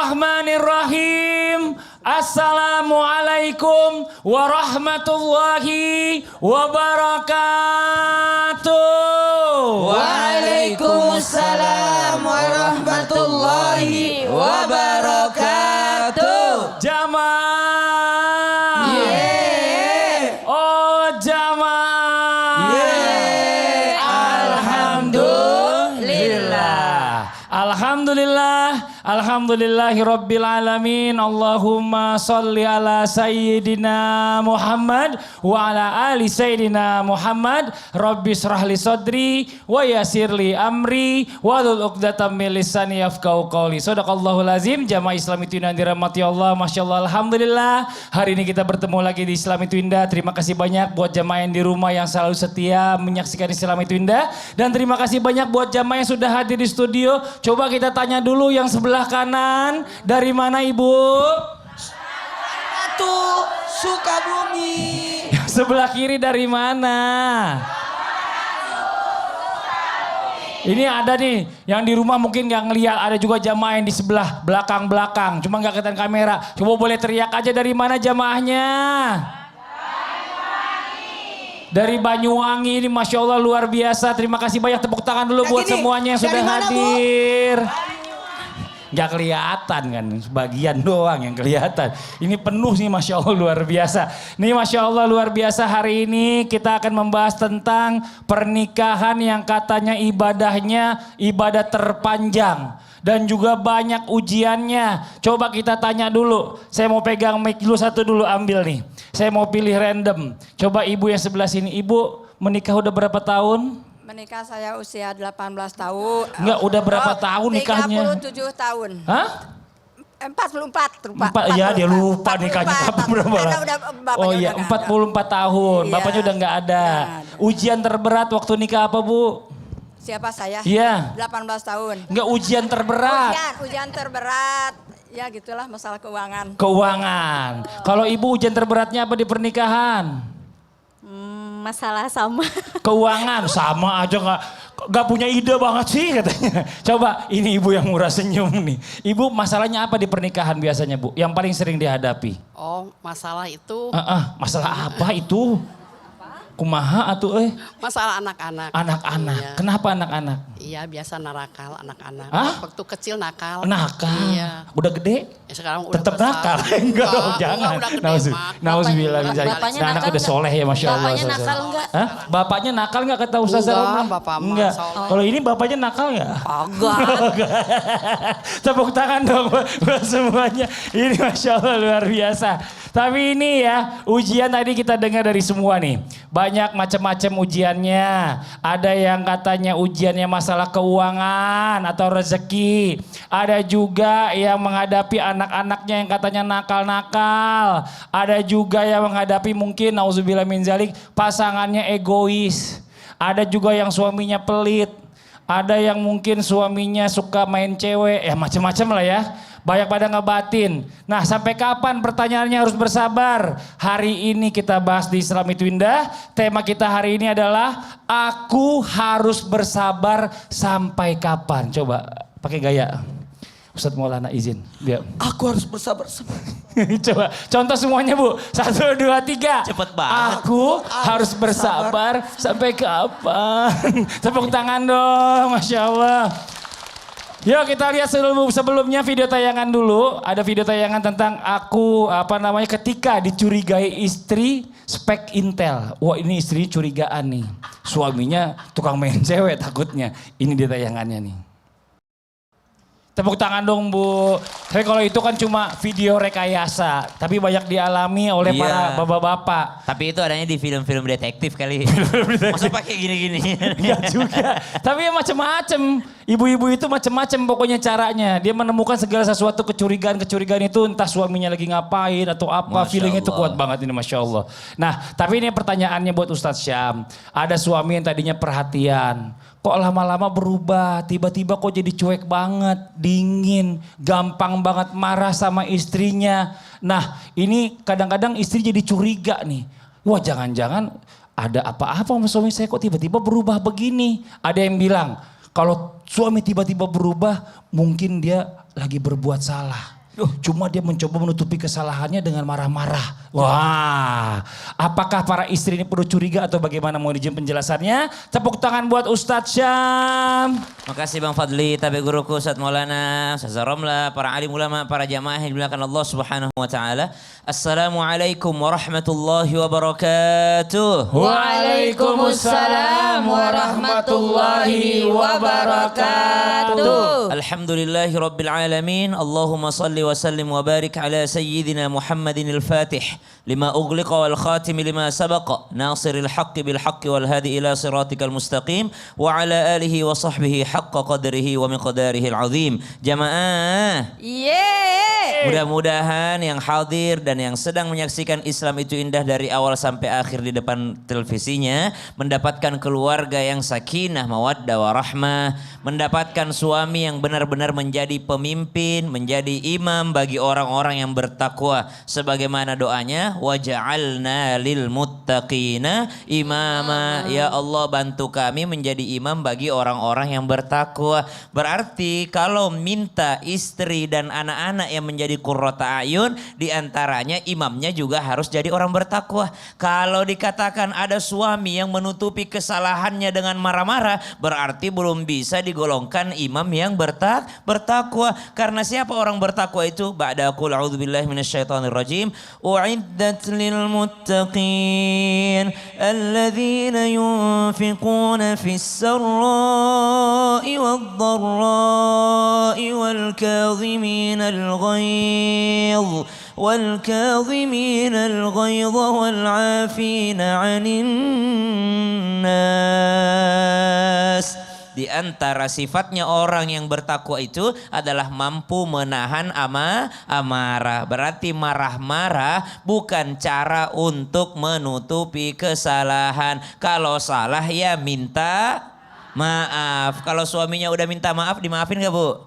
Bismillahirrahmanirrahim. Assalamualaikum warahmatullahi wabarakatuh. Waalaikumsalam warahmatullahi wabarakatuh. Jamaah. Yeah. Oh jamaah. Yeah. Alhamdulillah. Alhamdulillah. Alhamdulillahi Rabbil Alamin. Allahumma salli ala Sayyidina Muhammad wa ala ali Sayyidina Muhammad. Rabbi srahli sodri wa yasirli amri wa dhul uqdatam min lisani yafqahu qawli. Shadaqallahul azim. Jamaah Islam itu indah dirahmati Allah. Masya Allah, alhamdulillah. Hari ini kita bertemu lagi di Islam itu indah. Terima kasih banyak buat jamaah yang di rumah yang selalu setia menyaksikan Islam itu indah. Dan terima kasih banyak buat jamaah yang sudah hadir di studio. Coba kita tanya dulu yang sebelah kanan, dari mana Ibu? Tuh, Sukabumi. Yang sebelah kiri dari mana? Ini ada nih, yang di rumah mungkin nggak ngeliat, ada juga jamaah yang di sebelah belakang-belakang, cuma nggak kelihatan kamera. Coba boleh teriak aja dari mana jamaahnya? Dari Banyuwangi, ini Masya Allah luar biasa. Terima kasih banyak, tepuk tangan dulu buat semuanya yang sudah hadir. Gak kelihatan kan, sebagian doang yang kelihatan. Ini penuh nih Masya Allah luar biasa. Nih Masya Allah luar biasa, hari ini kita akan membahas tentang pernikahan yang katanya ibadahnya ibadah terpanjang. Dan juga banyak ujiannya. Coba kita tanya dulu, saya mau pegang mic dulu satu dulu, ambil nih. Saya mau pilih random. Coba ibu yang sebelah sini, ibu menikah udah berapa tahun? Menikah saya usia 18 tahun. Enggak, udah berapa tahun nikahnya? 37 tahun. Hah? 44 lupa. Ya dia lupa nikahnya kapan berapa lah. Oh iya 44 tahun, Iya. bapaknya udah nggak ada. Ujian terberat waktu nikah apa Bu? Siapa saya? Iya. 18 tahun. Enggak, ujian terberat. Ujian terberat. Ya gitulah masalah keuangan. Keuangan. Kalau ibu ujian terberatnya apa di pernikahan? Masalah sama. Keuangan sama aja nggak punya ide banget sih katanya. Coba ini ibu yang murah senyum nih. Ibu masalahnya apa di pernikahan biasanya Bu? Yang paling sering dihadapi? Oh masalah itu. Masalah apa itu? Kumaha atuh Masalah anak-anak. Anak-anak. Iya. Kenapa anak-anak? Iya biasa nakal anak-anak. Hah? Waktu kecil nakal. Nakal. Iya. Udah gede? Ya, sekarang udah Tetap besar. nakal. Enggak dong, jangan. Udah gede, Mak. Nauzubillah. Bapaknya Anak nakal udah soleh ya Masya Allah. Bapaknya nakal enggak? Hah? Bapaknya nakal enggak kata Ustaz Enggak, Romlah? Bapak mah Enggak. soleh. Kalau ini bapaknya nakal enggak? Agak. Tepuk tangan dong buat semuanya. Ini Masya Allah luar biasa. Tapi ini ya ujian tadi kita dengar dari semua nih. Banyak macam-macam ujiannya. Ada yang katanya ujiannya masalah keuangan atau rezeki. Ada juga yang menghadapi anak-anaknya yang katanya nakal-nakal. Ada juga yang menghadapi mungkin nauzubillah min zalik pasangannya egois. Ada juga yang suaminya pelit. Ada yang mungkin suaminya suka main cewek. Ya macam-macam lah ya. Banyak pada ngebatin. Nah sampai kapan pertanyaannya harus bersabar. Hari ini kita bahas di Islam itu indah. Tema kita hari ini adalah aku harus bersabar sampai kapan. Coba pakai gaya. Ustadz Maulana izin. Biar. Aku harus bersabar. Coba contoh semuanya Bu. 1, 2, 3. Cepet banget. Aku harus bersabar sampai kapan. Tepuk tangan dong. Masya Allah. Yuk kita lihat sebelumnya video tayangan dulu. Ada video tayangan tentang aku ketika dicurigai istri spek Intel. Wah ini istri curigaan nih. Suaminya tukang main cewek takutnya. Ini dia tayangannya nih. Tepuk tangan dong Bu. Tapi kalau itu kan cuma video rekayasa. Tapi banyak dialami oleh para bapak-bapak. Tapi itu adanya di film-film detektif kali. Masa pakai gini-gini? Enggak juga. Tapi ya macam-macam. Ibu-ibu itu macam-macam pokoknya caranya. Dia menemukan segala sesuatu kecurigaan-kecurigaan itu entah suaminya lagi ngapain atau apa. Feeling itu kuat banget ini Masya Allah. Nah tapi ini pertanyaannya buat Ustadz Syam. Ada suami yang tadinya perhatian. Kok lama-lama berubah, tiba-tiba kok jadi cuek banget, dingin, gampang banget marah sama istrinya. Nah ini kadang-kadang istri jadi curiga nih. Wah jangan-jangan ada apa-apa sama suami saya kok tiba-tiba berubah begini. Ada yang bilang kalau suami tiba-tiba berubah mungkin dia lagi berbuat salah. Cuma dia mencoba menutupi kesalahannya dengan marah-marah. Wah, apakah para istri ini perlu curiga atau bagaimana? Mau izin penjelasannya? Tepuk tangan buat Ustadz Syam. Makasih Bang Fadli, tabi guruku Ustaz Maulana, Ustaz Romla, para alim ulama, para jamaah yang dimuliakan Allah Subhanahu wa taala. Assalamualaikum warahmatullahi wabarakatuh. Waalaikumsalam warahmatullahi wabarakatuh. Alhamdulillahi rabbil alamin. Allahumma salli wa sallim wa barik ala sayyidina Muhammadin al-Fatih lima ughliqa wal khatim lima sabaqa nasiril haqqi bil haqqi wal hadi ila siratikal mustaqim wa ala alihi wa sahbihi haqqa qadrihi wa miqdarihi al-azim. Jamaah, Yeay. mudah-mudahan yang hadir dan yang sedang menyaksikan Islam itu indah dari awal sampai akhir di depan televisinya mendapatkan keluarga yang sakinah, mawaddah, warahmah, mendapatkan suami yang benar-benar menjadi pemimpin, menjadi imam bagi orang-orang yang bertakwa sebagaimana doanya waja'alna lil muttaqina imama. Ya Allah, bantu kami menjadi imam bagi orang-orang yang bertakwa. Berarti kalau minta istri dan anak-anak yang menjadi qurrata ayun, diantaranya imamnya juga harus jadi orang bertakwa. Kalau dikatakan ada suami yang menutupi kesalahannya dengan marah-marah, berarti belum bisa digolongkan imam yang bertakwa. Karena siapa orang bertakwa itu? Ba'da qul a'udzubillahi minasyaitonir rajim. U'iddat lil muttaqin alladzina yunfiquna fis sarra'i wad dharra'i wal kadhimin al-ghayz والكاظمين الغيظ والعافين عن الناس. Di antara sifatnya orang yang bertakwa itu adalah mampu menahan amarah. Berarti marah-marah bukan cara untuk menutupi kesalahan. Kalau salah ya minta maaf. Kalau suaminya udah minta maaf, dimaafin gak Bu?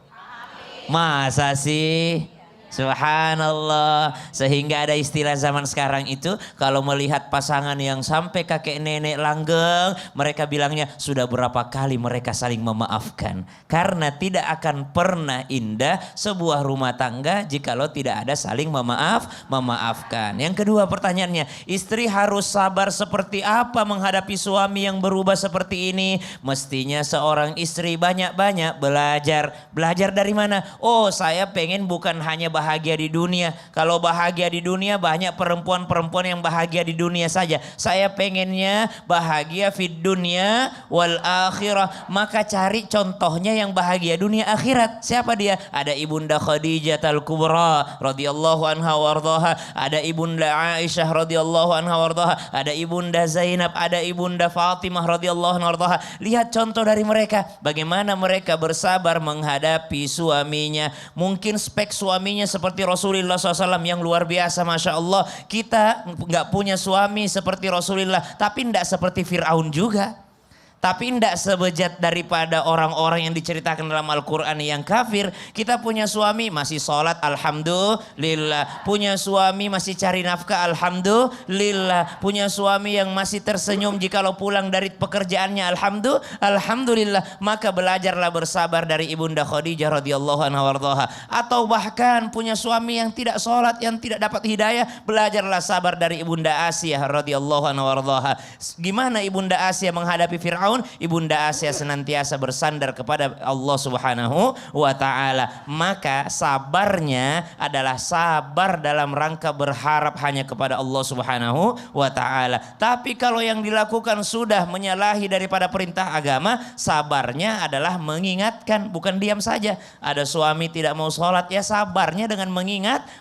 Masa sih? Subhanallah. Sehingga ada istilah zaman sekarang itu, kalau melihat pasangan yang sampai kakek nenek langgeng, mereka bilangnya sudah berapa kali mereka saling memaafkan. Karena tidak akan pernah indah sebuah rumah tangga jikalau tidak ada saling memaafkan. Yang kedua pertanyaannya, istri harus sabar seperti apa menghadapi suami yang berubah seperti ini? Mestinya seorang istri banyak-banyak belajar. Belajar dari mana? Oh, saya pengen bukan hanya bahagia di dunia. Kalau bahagia di dunia banyak perempuan-perempuan yang bahagia di dunia saja. Saya pengennya bahagia fid dunya wal akhirah. Maka cari contohnya yang bahagia dunia akhirat. Siapa dia? Ada Ibunda Khadijah al-Kubra radhiyallahu anha wardaha. Ada Ibunda Aisyah radhiyallahu anha wardaha. Ada Ibunda Zainab, ada Ibunda Fatimah radhiyallahu anha wardaha. Lihat contoh dari mereka. Bagaimana mereka bersabar menghadapi suaminya. Mungkin spek suaminya seperti Rasulullah SAW yang luar biasa, Masya Allah. Kita nggak punya suami seperti Rasulullah, tapi tidak seperti Fir'aun juga. Tapi tidak sebejat daripada orang-orang yang diceritakan dalam Al-Quran yang kafir. Kita punya suami masih sholat, alhamdulillah. Punya suami masih cari nafkah, alhamdulillah. Punya suami yang masih tersenyum jikalau pulang dari pekerjaannya, alhamdulillah. Maka belajarlah bersabar dari Ibunda Khadijah radhiyallahu anha wardaha. Atau bahkan punya suami yang tidak sholat, yang tidak dapat hidayah, belajarlah sabar dari Ibunda Asiyah radhiyallahu anha wardaha. Gimana Ibunda Asiyah menghadapi Fir'aun? Ibunda Asiyah senantiasa bersandar kepada Allah Subhanahu wa taala. Maka sabarnya adalah sabar dalam rangka berharap hanya kepada Allah Subhanahu wa taala. Tapi kalau yang dilakukan sudah menyalahi daripada perintah agama, sabarnya adalah mengingatkan, bukan diam saja. Ada suami tidak mau sholat, ya sabarnya dengan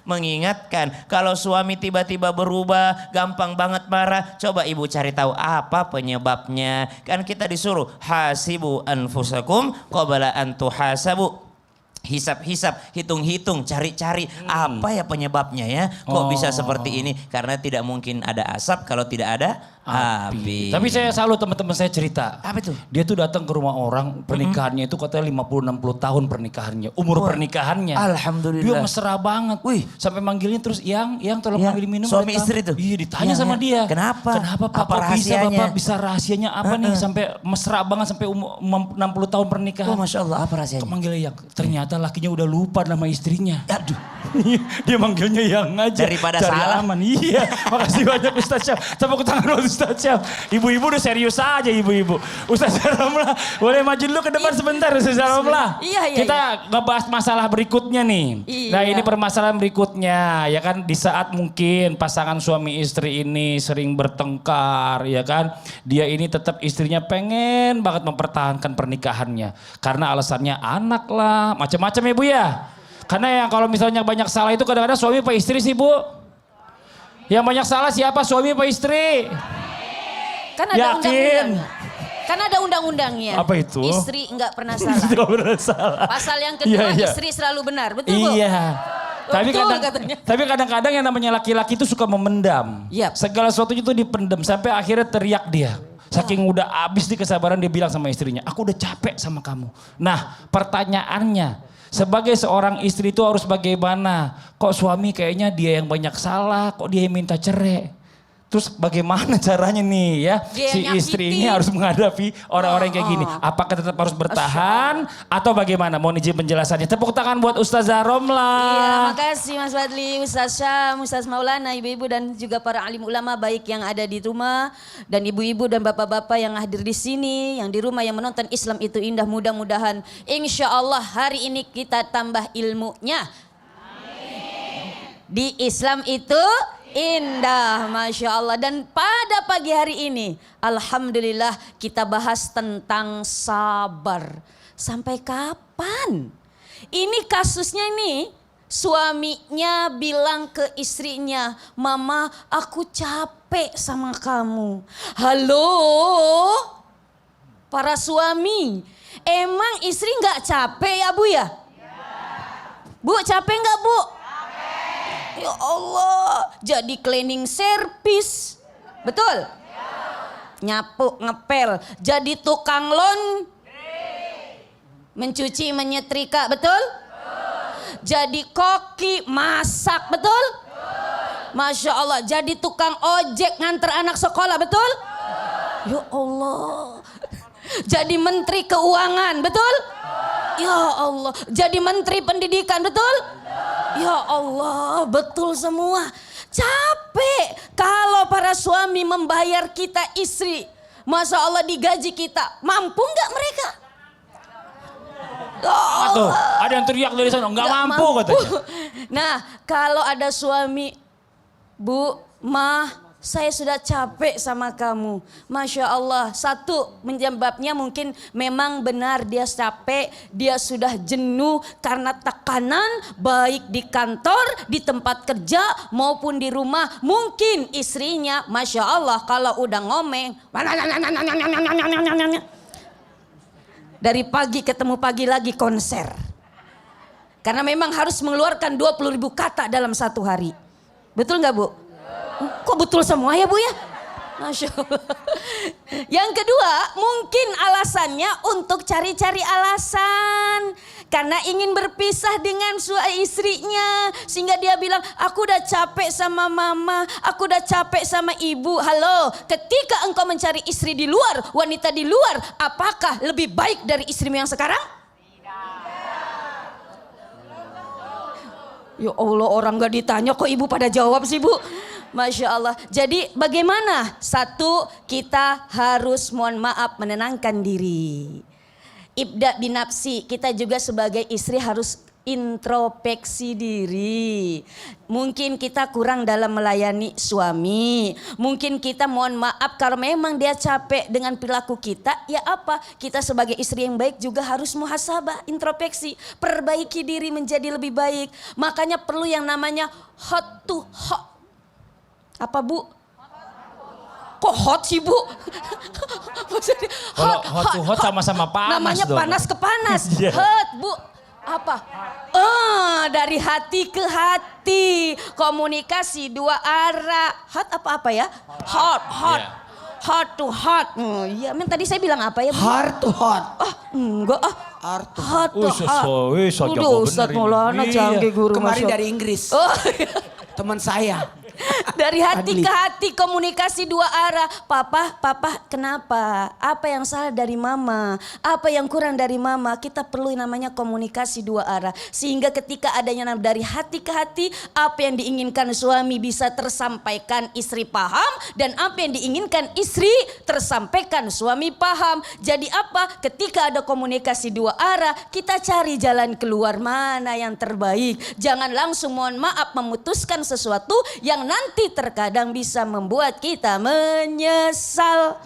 mengingatkan. Kalau suami tiba-tiba berubah, gampang banget marah, coba ibu cari tahu apa penyebabnya. Kan kita disuruh hasibu anfusakum qabla an tuhasabu. Hisap-hisap, hitung-hitung, cari-cari apa ya penyebabnya ya. Kok bisa seperti ini? Karena tidak mungkin ada asap kalau tidak ada api. Tapi saya selalu teman-teman saya cerita. Apa itu? Dia tuh datang ke rumah orang, pernikahannya itu katanya 50-60 tahun pernikahannya. Umur pernikahannya. Alhamdulillah. Dia mesra banget. Wih. Sampai manggilnya terus, yang tolong Ya, panggil minum. suami datang. istri tuh? Iya, ditanya Ya, sama ya. dia. Kenapa? Kenapa Pak? Apa Kok bisa rahasianya? Bapak bisa rahasianya apa nih? Sampai mesra banget sampai umur 60 tahun pernikahan. Oh Masya Allah, apa rahasianya? Manggilnya yang ternyata ternyata lakinya udah lupa nama istrinya. Aduh. Dia manggilnya yang aja. Daripada cari salah. aman. Iya, makasih banyak Ustaz Syam. Tepuk tangan buat Ustaz Syam. Ibu-ibu udah serius aja ibu-ibu. Ustaz Romlah, boleh maju dulu ke depan sebentar Ustaz Romlah. Iya. Kita ngebahas masalah berikutnya nih. Iya. Nah ini permasalahan berikutnya ya kan, di saat mungkin pasangan suami istri ini sering bertengkar ya kan. Dia ini tetap istrinya pengen banget mempertahankan pernikahannya. Karena alasannya anak lah, macam-macam ya Bu ya. Karena yang kalau misalnya banyak salah itu kadang-kadang suami apa istri sih Bu? Yang banyak salah siapa, suami apa istri? Kan ada Yakin? undang-undangnya. Kan ada undang-undangnya. Apa itu? Istri enggak pernah salah. Tidak pernah salah. Pasal yang kedua, Iya. istri selalu benar. Betul Bu? Iya. Betul katanya. Tapi kadang-kadang yang namanya laki-laki itu suka memendam. Yap. Segala sesuatu itu dipendam sampai akhirnya teriak dia. Saking udah habis di kesabaran dia bilang sama istrinya, aku udah capek sama kamu. Nah pertanyaannya, sebagai seorang istri itu harus bagaimana? Kok suami kayaknya dia yang banyak salah, kok dia yang minta cerai? Terus bagaimana caranya nih ya Dia si yang istri ini nyakitin. harus menghadapi orang-orang kayak gini. Apakah tetap harus bertahan atau bagaimana? Mohon izin penjelasannya. Tepuk tangan buat Ustazah Iya, Romlah. makasih Mas Fadli, Ustaz Syam, Ustaz Maulana, ibu-ibu dan juga para alim ulama baik yang ada di rumah dan ibu-ibu dan bapak-bapak yang hadir di sini, yang di rumah yang menonton Islam itu indah. Mudah-mudahan insya Allah hari ini kita tambah ilmunya. Di Islam itu indah, Masya Allah. Dan pada pagi hari ini, Alhamdulillah kita bahas tentang sabar. Sampai kapan? Ini kasusnya nih, suaminya bilang ke istrinya, Mama aku capek sama kamu. Halo, para suami, emang istri gak capek ya Bu ya? Bu capek gak Bu? Ya Allah, jadi cleaning service, betul? Nyapu, ngepel, jadi tukang mencuci, menyetrika, betul? Jadi koki, masak, betul? Masya Allah, jadi tukang ojek nganter anak sekolah, betul? Ya Allah, jadi menteri keuangan, betul? Ya Allah, jadi menteri pendidikan, betul? Ya Allah, betul semua. Capek kalau para suami membayar kita istri. Masya Allah digaji kita. Mampu nggak mereka? Ya Tuh, Allah. ada yang teriak dari sana, nggak Nggak mampu katanya. Nah, kalau ada suami, Bu, Mah, saya sudah capek sama kamu. Masya Allah, satu penyebabnya mungkin memang benar dia capek, dia sudah jenuh karena tekanan baik di kantor, di tempat kerja maupun di rumah. Mungkin istrinya, Masya Allah kalau udah ngomeng, dari pagi ketemu pagi lagi konser. Karena memang harus mengeluarkan 20.000 kata dalam satu hari. Betul nggak Bu? Kok betul semua ya Bu ya? Masya Allah. Yang kedua mungkin alasannya untuk cari-cari alasan. Karena ingin berpisah dengan istrinya. Sehingga dia bilang aku udah capek sama mama. Aku udah capek sama ibu. Halo, ketika engkau mencari istri di luar, wanita di luar. Apakah lebih baik dari istrimu yang sekarang? Ya Allah, orang gak ditanya kok ibu pada jawab sih Bu. Masya Allah. Jadi bagaimana? Satu, kita harus mohon maaf menenangkan diri. Ibda binafsi, kita juga sebagai istri harus introspeksi diri. Mungkin kita kurang dalam melayani suami. Mungkin kita mohon maaf kalau memang dia capek dengan perilaku kita. Ya apa? Kita sebagai istri yang baik juga harus muhasabah, introspeksi. Perbaiki diri menjadi lebih baik. Makanya perlu yang namanya hot to hot. Apa Bu? Kok hot sih Bu? Maksudnya Kalau hot to hot sama-sama panas namanya dong. panas ke panas. Iya. Hot Bu. Apa? Dari hati ke hati. Komunikasi dua arah. Hot apa ya? Hot. Iya. Hot to hot. Iya, tadi saya bilang apa ya Bu? Heart to heart. Enggak ah. Heart to Hot to hot. Ustaz Udah Ustaz Maulana canggih guru. Kemarin Masya dari Inggris. Allah. Oh, iya. Teman saya. Dari hati ke hati komunikasi dua arah. Papa kenapa? Apa yang salah dari mama? Apa yang kurang dari mama? Kita perlu namanya komunikasi dua arah. Sehingga ketika adanya dari hati ke hati, apa yang diinginkan suami bisa tersampaikan, istri paham. Dan apa yang diinginkan istri tersampaikan, suami paham. Jadi apa? Ketika ada komunikasi dua arah, kita cari jalan keluar mana yang terbaik. Jangan langsung mohon maaf memutuskan sesuatu yang nanti terkadang bisa membuat kita menyesal.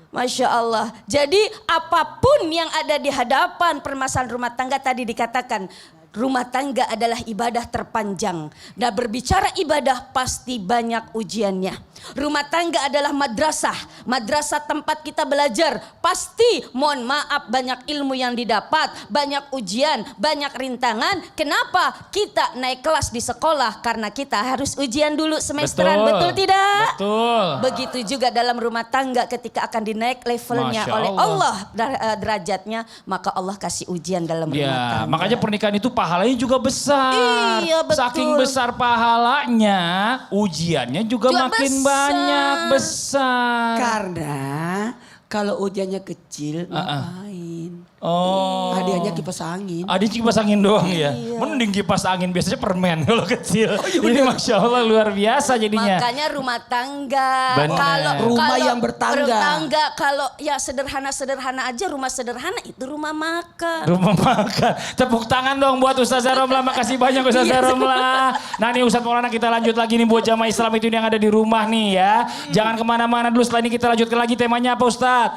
Masya Allah. Jadi apapun yang ada di hadapan permasalahan rumah tangga tadi dikatakan, rumah tangga adalah ibadah terpanjang. Nah, berbicara ibadah pasti banyak ujiannya. Rumah tangga adalah madrasah. Madrasah tempat kita belajar. Pasti mohon maaf banyak ilmu yang didapat. Banyak ujian, banyak rintangan. Kenapa? Kita naik kelas di sekolah karena kita harus ujian dulu semesteran. Betul tidak? Betul. Begitu juga dalam rumah tangga ketika akan dinaik levelnya Masya oleh Allah. Allah derajatnya. Maka Allah kasih ujian dalam rumah Ya, tangga. makanya pernikahan itu pahalanya juga besar. Iya, betul. Saking besar pahalanya, ujiannya juga Juga makin besar. banyak besar. Karena kalau ujiannya kecil ngapain? Oh. Hadiahnya kipas angin. Adik kipas angin doang ya. Iya. Mending kipas angin biasanya permen kalau kecil. Ini Masya Allah luar biasa jadinya. Makanya rumah tangga. Benar. Rumah kalau yang bertangga. Kalau ya sederhana-sederhana aja rumah sederhana itu rumah makan. Rumah makan. Tepuk tangan dong buat Ustazah Romlah. Makasih banyak Ustazah Romlah. Nah nih Ustaz Maulana kita lanjut lagi nih buat jamaah Islam itu yang ada di rumah nih ya. Jangan kemana-mana dulu, setelah ini kita lanjutkan lagi temanya apa Ustaz?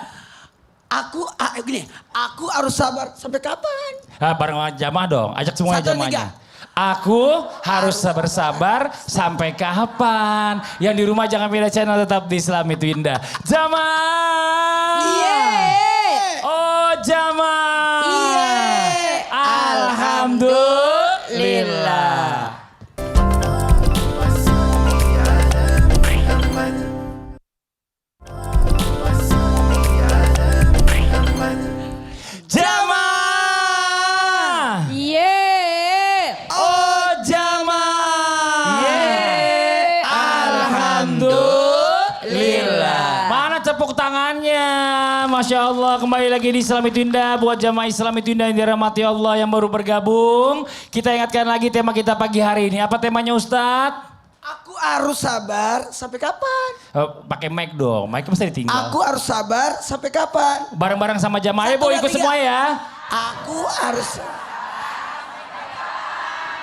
Aku harus sabar sampai kapan? Nah, bareng jamaah dong, ajak semuanya Satu, jamaahnya. tiga. Aku harus sabar-sabar sampai kapan? Yang di rumah jangan beda channel, tetap di Islam itu indah. Jamaah. Oh jamaah. Alhamdulillah. Jamaah. Yeay. Oh jamaah. Alhamdulillah. Mana tepuk tangannya? Masya Allah, kembali lagi di Islam itu Indah. Buat jamaah Islam itu Indah yang dirahmati Allah yang baru bergabung. Kita ingatkan lagi tema kita pagi hari ini. Apa temanya Ustadz? Aku harus sabar sampai kapan? Pakai mic dong, mic mesti ditinggal. Aku harus sabar sampai kapan? Bareng-bareng sama jamaah, Satu, Bo dua, ikut tiga. semua ya.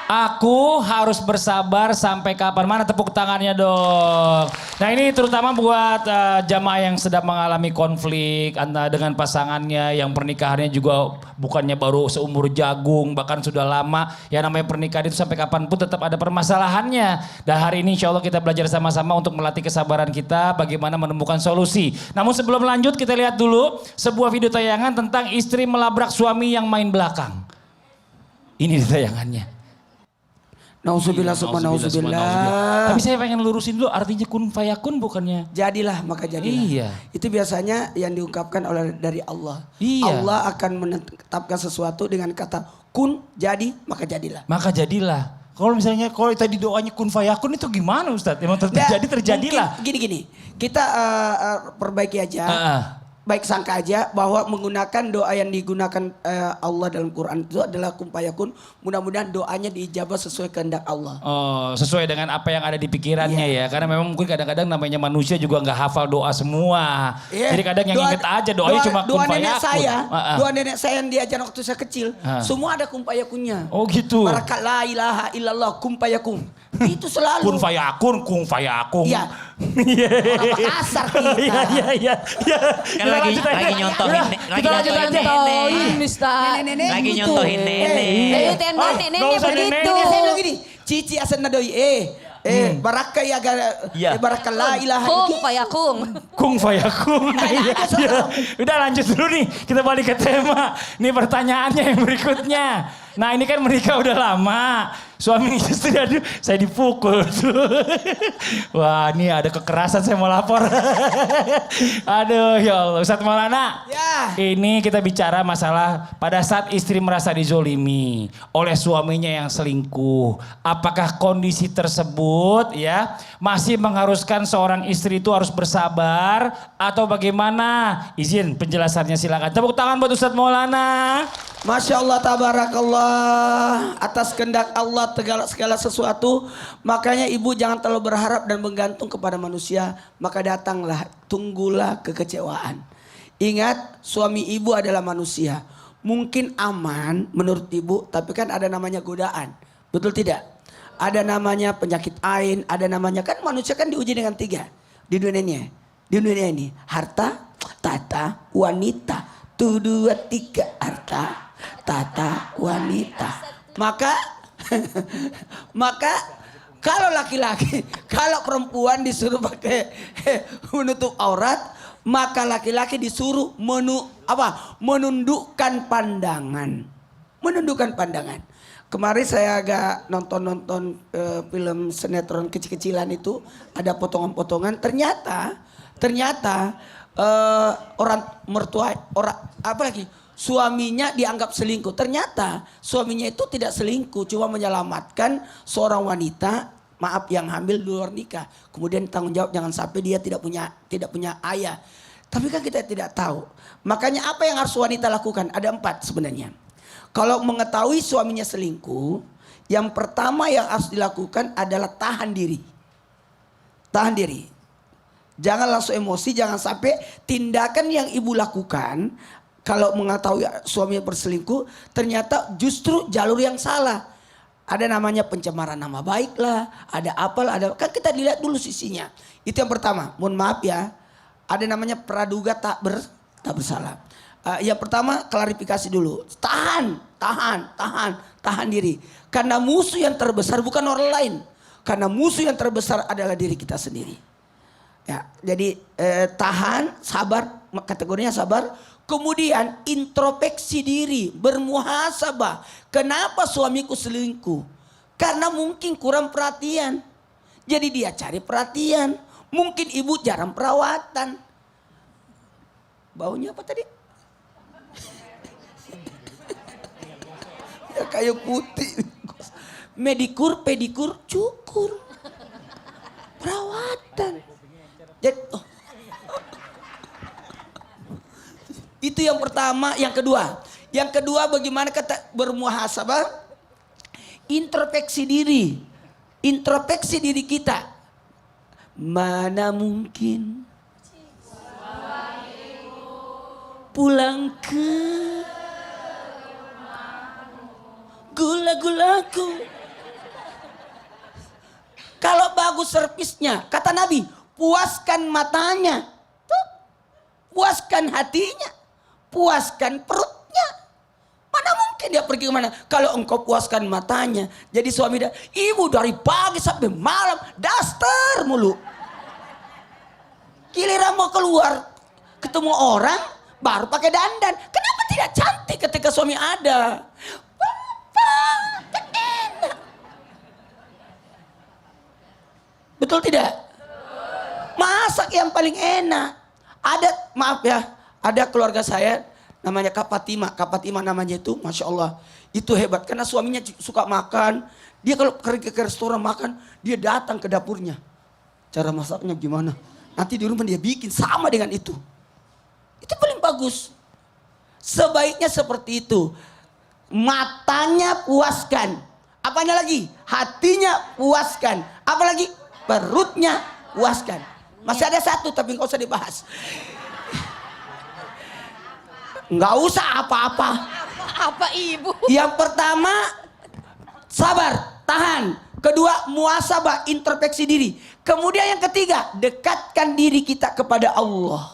Aku harus bersabar sampai kapan? Mana tepuk tangannya dong. Nah ini terutama buat jamaah yang sedang mengalami konflik antara dengan pasangannya, yang pernikahannya juga bukannya baru seumur jagung, bahkan sudah lama. Yang namanya pernikahan itu sampai kapanpun tetap ada permasalahannya. Dan hari ini insya Allah kita belajar sama-sama untuk melatih kesabaran kita, bagaimana menemukan solusi. Namun sebelum lanjut kita lihat dulu sebuah video tayangan tentang istri melabrak suami yang main belakang. Ini tayangannya. Nauzubillah summa nauzubillah. Tapi saya pengen lurusin dulu artinya kun fayakun bukannya. Jadilah maka jadilah. Iya. Itu biasanya yang diungkapkan oleh dari Allah. Iya. Allah akan menetapkan sesuatu dengan kata kun, jadi maka jadilah. Maka jadilah. Kalau misalnya kalau tadi doanya kun fayakun itu gimana Ustadz? Emang terjadilah. Mungkin gini. Kita perbaiki aja. Baik sangka aja bahwa menggunakan doa yang digunakan Allah dalam Quran itu adalah kun fayakun. Mudah-mudahan doanya diijabah sesuai kehendak Allah. Oh, sesuai dengan apa yang ada di pikirannya ya. Karena memang mungkin kadang-kadang namanya manusia juga nggak hafal doa semua. Iya. Jadi kadang yang inget aja doanya cuma kun doa nenek fayakun. saya, doa nenek saya yang diajar waktu saya kecil, semua ada kun fayakunnya. Oh gitu. Barakat la ilaha illallah kun fayakun. Itu selalu. Kun fayakun, kun fayakun. Iya. Orang Makassar kita. Iya. Kan lagi nyontohin Kita lanjut aja. Nenek-nenek lagi gitu. nyontohin nenek. Nenek nggak usah begitu. Nenek saya bilang gini, cici asan nadoi barakah ya Iya. barakah la ilaha Kum fayakun. Kung fayakun. Iya. Udah lanjut dulu nih. Kita balik ke tema. Nih pertanyaannya yang berikutnya. Nah ini kan menikah udah lama. Suami istri aduh saya dipukul tuh. Wah ini ada kekerasan saya mau lapor. Aduh ya Allah. Ustadz Maulana. Ya. Ini kita bicara masalah pada saat istri merasa dizolimi oleh suaminya yang selingkuh. Apakah kondisi tersebut ya masih mengharuskan seorang istri itu harus bersabar atau bagaimana? Izin penjelasannya silakan. Tepuk tangan buat Ustadz Maulana. Masya Allah, tabarakallah, atas kehendak Allah segala sesuatu. Makanya ibu jangan terlalu berharap dan menggantung kepada manusia. Maka datanglah, tunggulah kekecewaan. Ingat, suami ibu adalah manusia. Mungkin aman menurut ibu, tapi kan ada namanya godaan. Betul tidak? Ada namanya penyakit ain, ada namanya, kan manusia kan diuji dengan 3 di dunia ini. Di dunia ini, harta, tata, wanita. 1, 2, 3, harta, tata, wanita. Maka kalau laki-laki, kalau perempuan disuruh pakai menutup aurat, maka laki-laki disuruh menundukkan pandangan. Menundukkan pandangan. Kemarin saya agak nonton film sinetron kecil-kecilan itu, ada potongan-potongan. Ternyata orang mertua, suaminya dianggap selingkuh. Ternyata suaminya itu tidak selingkuh, cuma menyelamatkan seorang wanita, maaf, yang hamil di luar nikah. Kemudian tanggung jawab jangan sampai dia tidak punya ayah. Tapi kan kita tidak tahu. Makanya apa yang harus wanita lakukan? Ada 4 sebenarnya. Kalau mengetahui suaminya selingkuh, yang pertama yang harus dilakukan adalah tahan diri. Tahan diri. Jangan langsung emosi, jangan sampai tindakan yang ibu lakukan kalau mengetahui suaminya berselingkuh ternyata justru jalur yang salah. Ada namanya pencemaran nama baik lah, ada apalah, kan kita dilihat dulu sisinya. Itu yang pertama. Mohon maaf ya, ada namanya praduga tak bersalah. Yang pertama klarifikasi dulu. Tahan diri. Karena musuh yang terbesar bukan orang lain. Karena musuh yang terbesar adalah diri kita sendiri. Ya, jadi tahan, sabar, kategorinya sabar. Kemudian introspeksi diri, bermuhasabah. Kenapa suamiku selingkuh? Karena mungkin kurang perhatian. Jadi dia cari perhatian. Mungkin ibu jarang perawatan. Baunya apa tadi? Ya kayu putih. Medikur, pedikur, cukur. Perawatan. Jadi, itu yang pertama. Yang kedua bagaimana kata bermuhasabah, introspeksi diri kita. Mana mungkin pulang ke gula-gulaku. Kalau bagus servisnya, kata Nabi, puaskan matanya, tuh, puaskan hatinya, puaskan perutnya. Mana mungkin dia pergi kemana? Kalau engkau puaskan matanya. Jadi suami dan ibu dari pagi sampai malam daster mulu. Giliran mau keluar ketemu orang baru pakai dandan. Kenapa tidak cantik ketika suami ada? Bapak, enak. Betul tidak? Masak yang paling enak. Ada, maaf ya, ada keluarga saya namanya Kak Fatima. Kak Fatima namanya itu, Masya Allah. Itu hebat karena suaminya suka makan. Dia kalau pergi ke restoran makan, dia datang ke dapurnya. Cara masaknya gimana? Nanti di rumah dia bikin sama dengan itu. Itu paling bagus. Sebaiknya seperti itu. Matanya puaskan. Apanya lagi? Hatinya puaskan. Apalagi? Perutnya puaskan. Masih ada satu tapi nggak usah dibahas. Nggak usah apa-apa. Apa ibu? Yang pertama sabar, tahan. Kedua muhasabah, introspeksi diri. Kemudian yang ketiga dekatkan diri kita kepada Allah.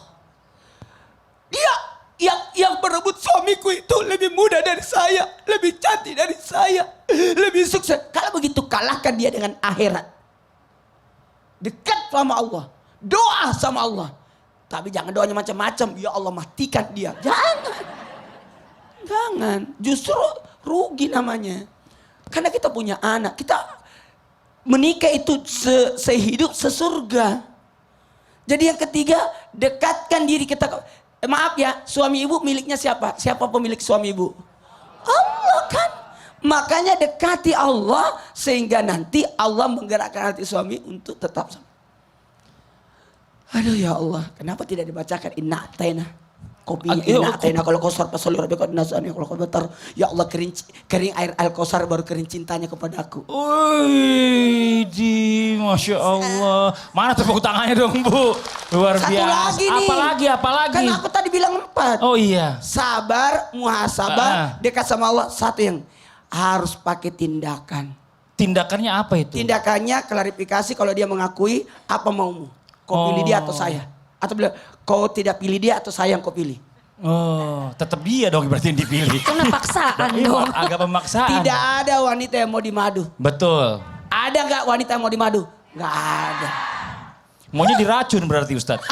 Dia yang berebut suamiku itu lebih muda dari saya, lebih cantik dari saya, lebih sukses. Kalau begitu kalahkan dia dengan akhirat. Dekat sama Allah, doa sama Allah. Tapi jangan doanya macam-macam. Ya Allah matikan dia. Jangan. Justru rugi namanya. Karena kita punya anak, kita menikah itu sehidup sesurga. Jadi yang ketiga, dekatkan diri kita. Maaf ya, suami ibu miliknya siapa? Siapa pemilik suami ibu? Allah kan. Makanya dekati Allah sehingga nanti Allah menggerakkan hati suami untuk tetap sama. Aduh ya Allah, kenapa tidak dibacakan inna atayna? Kopinya inna atayna kalau kausar pasal rabbika nasani kalau komentar ya Allah kering air al-kausar baru kering cintanya kepadaku. Wih, Masya Allah. Mana tepuk tangannya dong Bu? Luar Satu biasa. lagi nih. Apalagi? Kan aku tadi bilang 4. Oh iya. Sabar, muhasabah, dekat sama Allah. Satu yang harus pakai tindakan. Tindakannya apa itu? Tindakannya klarifikasi kalau dia mengakui apa maumu. Kau pilih dia atau saya? Atau bilang kau tidak pilih dia atau saya yang kau pilih? Oh, tetap dia dong berarti yang dipilih. Karena paksaan dong. Agak pemaksaan. Tidak ada wanita yang mau dimadu. Betul. Ada nggak wanita yang mau dimadu? Nggak ada. Maunya diracun berarti Ustadz.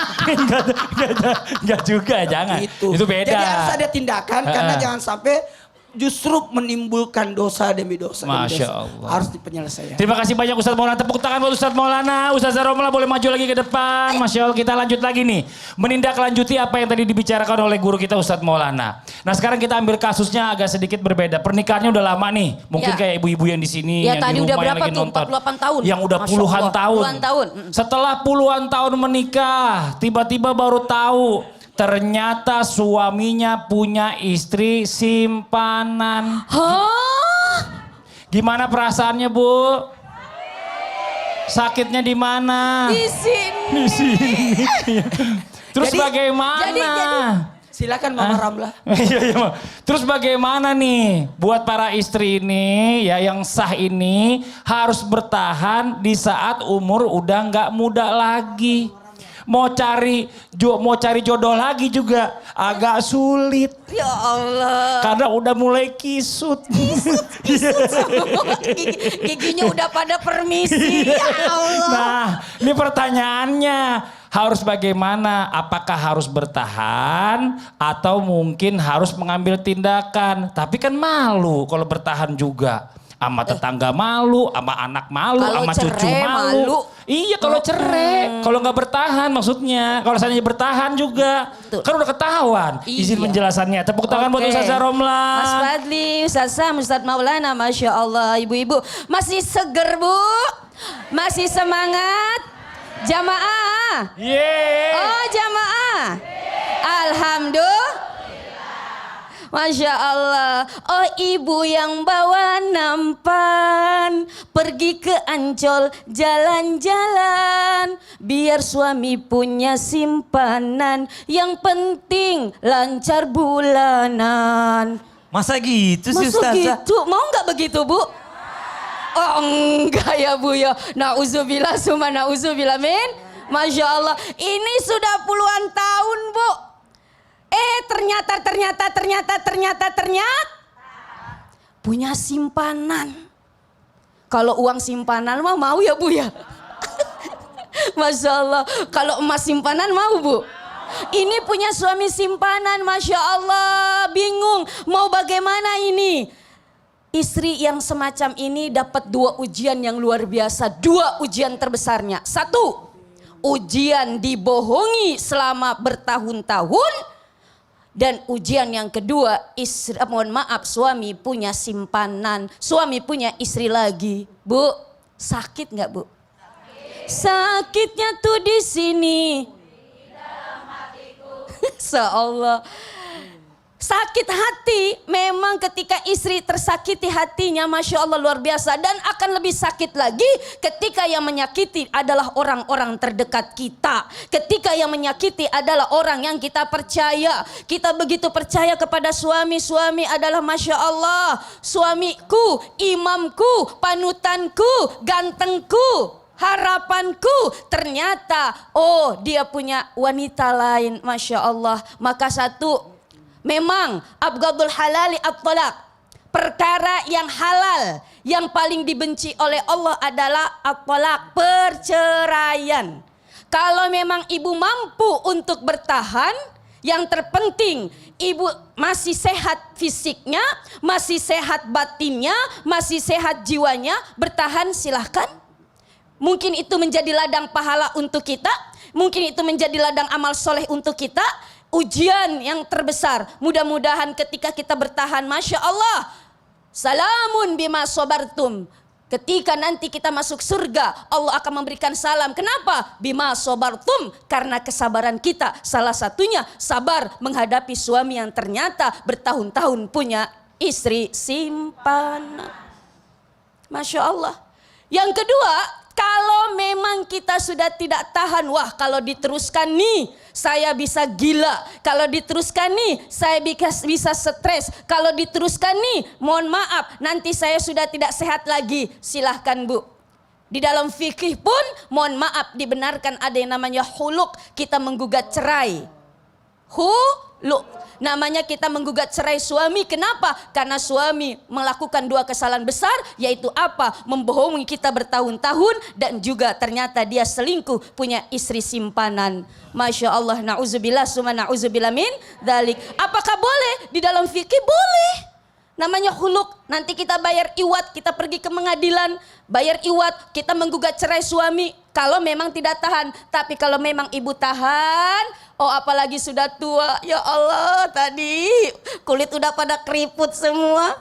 Enggak juga, jangan. Itu beda. Jadi harus ada tindakan karena jangan sampai justru menimbulkan dosa demi dosa. Masya Allah. Harus dipenyelesaikan. Terima kasih banyak Ustadz Maulana. Tepuk tangan buat Ustadz Maulana. Ustadz Romla boleh maju lagi ke depan. Masya Allah, kita lanjut lagi nih. Menindaklanjuti apa yang tadi dibicarakan oleh guru kita Ustadz Maulana. Nah sekarang kita ambil kasusnya agak sedikit berbeda. Pernikahannya udah lama nih. Mungkin Ya. kayak ibu-ibu yang di sini. Ya, yang tadi di udah rumah yang berapa lagi tuh? nonton. 48 tahun. Yang udah Masya puluhan Allah, tahun. puluhan tahun. Setelah puluhan tahun menikah. Tiba-tiba baru tahu. Ternyata suaminya punya istri simpanan. Hah? Gimana perasaannya Bu? Sakitnya di mana? Di sini. Di sini. Terus Jadi- bagaimana? Silakan Mama Ramla. Iya, iya, Ma. Terus bagaimana nih buat para istri ini ya yang sah ini harus bertahan di saat umur udah nggak muda lagi. Mau cari jodoh lagi juga agak sulit Ya Allah. karena udah mulai kisut. Giginya udah pada permisi. Ya Allah. Nah, ini pertanyaannya harus bagaimana? Apakah harus bertahan atau mungkin harus mengambil tindakan? Tapi kan malu kalau bertahan juga. Sama tetangga malu, sama anak malu, Kalau sama cucu cerai malu. Iya kalau cerai, kalau nggak bertahan maksudnya. Kalau seandainya bertahan juga, Betul. kan udah ketahuan. Izin Iya. penjelasannya. Tepuk tangan buat Oke. Ustazah Romla. Mas Fadli, Ustaz Sam, Ustaz Maulana, Masya Allah. Ibu-ibu masih seger Bu? Masih semangat? Jamaah? Yeay. Oh jamaah? Alhamdulillah. Masya Allah. Oh ibu yang bawa nampan, pergi ke Ancol jalan-jalan, biar suami punya simpanan, yang penting lancar bulanan. Masa gitu sih Masa Ustazah? gitu? Mau nggak begitu Bu? Oh enggak ya Bu ya. Nauzubillah summa nauzubillah min. Masya Allah. Ini sudah puluhan tahun Bu. Ternyata punya simpanan. Kalau uang simpanan mah mau ya Bu ya. Masya Allah. Kalau emas simpanan mau Bu. Ini punya suami simpanan, Masya Allah. Bingung mau bagaimana ini. Istri yang semacam ini dapat 2 ujian yang luar biasa. 2 ujian terbesarnya. 1, ujian dibohongi selama bertahun-tahun. Dan ujian yang kedua, suami punya simpanan, suami punya istri lagi. Bu, sakit nggak Bu? Sakitnya tuh di sini. Seolah sakit hati memang ketika istri tersakiti hatinya, Masya Allah luar biasa. Dan akan lebih sakit lagi ketika yang menyakiti adalah orang-orang terdekat kita. Ketika yang menyakiti adalah orang yang kita percaya. Kita begitu percaya kepada suami. Suami adalah Masya Allah, suamiku, imamku, panutanku, gantengku, harapanku. Ternyata oh dia punya wanita lain, Masya Allah. Maka satu, memang abghadul halali at-talaq. Perkara yang halal yang paling dibenci oleh Allah adalah at-talaq, perceraian. Kalau memang ibu mampu untuk bertahan, Yang terpenting ibu masih sehat fisiknya, masih sehat batinnya, masih sehat jiwanya, bertahan silahkan. Mungkin itu menjadi ladang pahala untuk kita, mungkin itu menjadi ladang amal soleh untuk kita. Ujian yang terbesar, mudah-mudahan ketika kita bertahan, Masya Allah, salamun bima sobartum. Ketika nanti kita masuk surga, Allah akan memberikan salam. Kenapa? Bima sobartum. Karena kesabaran kita. Salah satunya sabar menghadapi suami yang ternyata bertahun-tahun punya istri simpanan. Masya Allah. Yang kedua, kalau memang kita sudah tidak tahan, wah kalau diteruskan nih saya bisa gila. Kalau diteruskan nih saya bisa stres. Kalau diteruskan nih mohon maaf nanti saya sudah tidak sehat lagi. Silahkan Bu. Di dalam fikih pun mohon maaf dibenarkan ada yang namanya huluk. Kita menggugat cerai. Huluk. Namanya kita menggugat cerai suami. Kenapa? Karena suami melakukan 2 kesalahan besar. Yaitu apa? Membohongi kita bertahun-tahun. Dan juga ternyata dia selingkuh. Punya istri simpanan. Masya Allah. Na'udzubillah summa na'udzubillah min dzalik. Apakah boleh? Di dalam fikih boleh. Namanya huluk. Nanti kita bayar iwat. Kita pergi ke pengadilan. Bayar iwat. Kita menggugat cerai suami. Kalau memang tidak tahan. Tapi kalau memang ibu tahan. Oh apalagi sudah tua. Ya Allah tadi. Kulit udah pada keriput semua.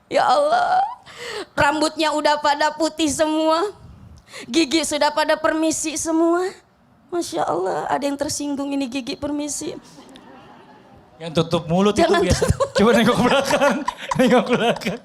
Ya Allah. Rambutnya udah pada putih semua. Gigi sudah pada permisi semua. Masya Allah. Ada yang tersinggung ini gigi permisi. Yang tutup mulut Jangan itu biasa. Coba nengok ke belakang. Nengok ke belakang.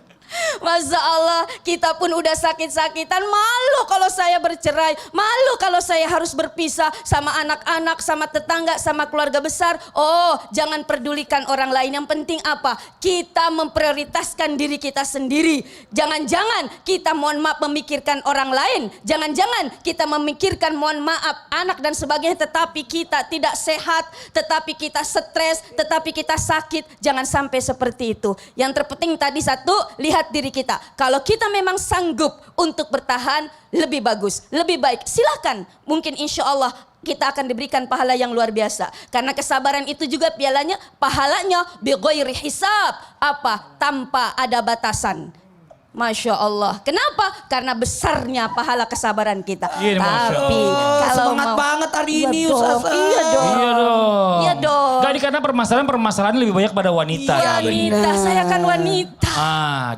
Masya Allah, kita pun udah sakit-sakitan. Malu kalau saya bercerai. Malu kalau saya harus berpisah sama anak-anak, sama tetangga, sama keluarga besar. Oh, jangan pedulikan orang lain. Yang penting apa? Kita memprioritaskan diri kita sendiri. Jangan-jangan kita mohon maaf memikirkan orang lain. Jangan-jangan kita memikirkan mohon maaf anak dan sebagainya. Tetapi kita tidak sehat. Tetapi kita stres. Tetapi kita sakit. Jangan sampai seperti itu. Yang terpenting tadi satu, lihat diri kita. Kalau kita memang sanggup untuk bertahan, lebih bagus, lebih baik. Silakan. Mungkin insya Allah kita akan diberikan pahala yang luar biasa. Karena kesabaran itu juga pahalanya bighairi hisab. Apa? Tanpa ada batasan. Masya Allah. Kenapa? Karena besarnya pahala kesabaran kita. Iya, Masya Tapi Allah. kalau Semangat mau, banget hari iya ini dong, Ustazah. Iya dong. Iya dong. Iya dong. Gak karena permasalahan lebih banyak pada wanita. Iya, kali ini. Wanita, saya kan wanita.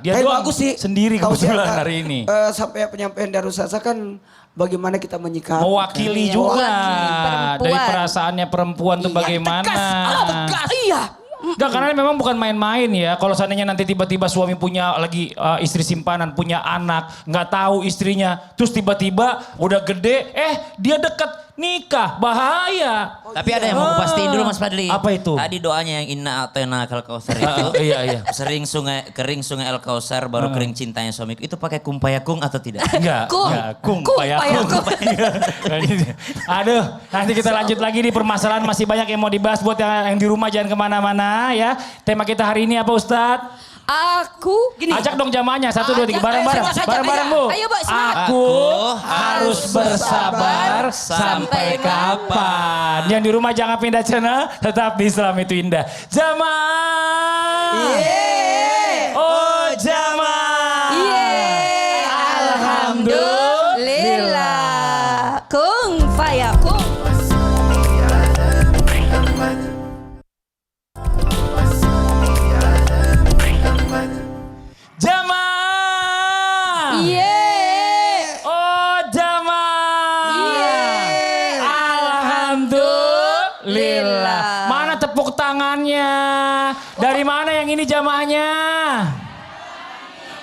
Dia Tapi doang bagus sih. sendiri Tahu kebetulan siapa, hari ini. Sampai penyampaian dari Ustazah kan bagaimana kita menyikapi. Mewakili Iya, juga. mewakili perempuan. Dari perasaannya perempuan tuh Iya, bagaimana. tegas. Iya. Enggak, karena memang bukan main-main ya. Kalau seandainya nanti tiba-tiba suami punya lagi istri simpanan, punya anak, nggak tahu istrinya, terus tiba-tiba udah gede, dia dekat nikah, bahaya. Tapi ada yang mau aku pastiin dulu Mas Fadli. Apa itu? Tadi doanya yang inna atena kal kausar itu. Iya. Kering sungai al kausar baru kering cintanya suamiku. Itu pakai kumpayakung atau tidak? Enggak, Kung. kung, Kung, payakung. payakung. Aduh, nanti kita lanjut lagi di permasalahan, masih banyak yang mau dibahas. Buat yang di rumah jangan kemana-mana ya. Tema kita hari ini apa Ustadz? Aku gini. Ajak dong jamaahnya, 1, 2, 3, Ajak, bareng-bareng. ajak, Bareng-bareng ajak. Bu. Ayo, Bu, semangat. Aku harus bersabar sampai kapan. Yang di rumah jangan pindah channel, tetap di Islam itu indah. Jamaah. Oh jamaah. Alhamdulillah. Kung fayakun. Jamaah. Oh jamaah. Alhamdulillah. Mana tepuk tangannya? Dari mana yang ini jamaahnya?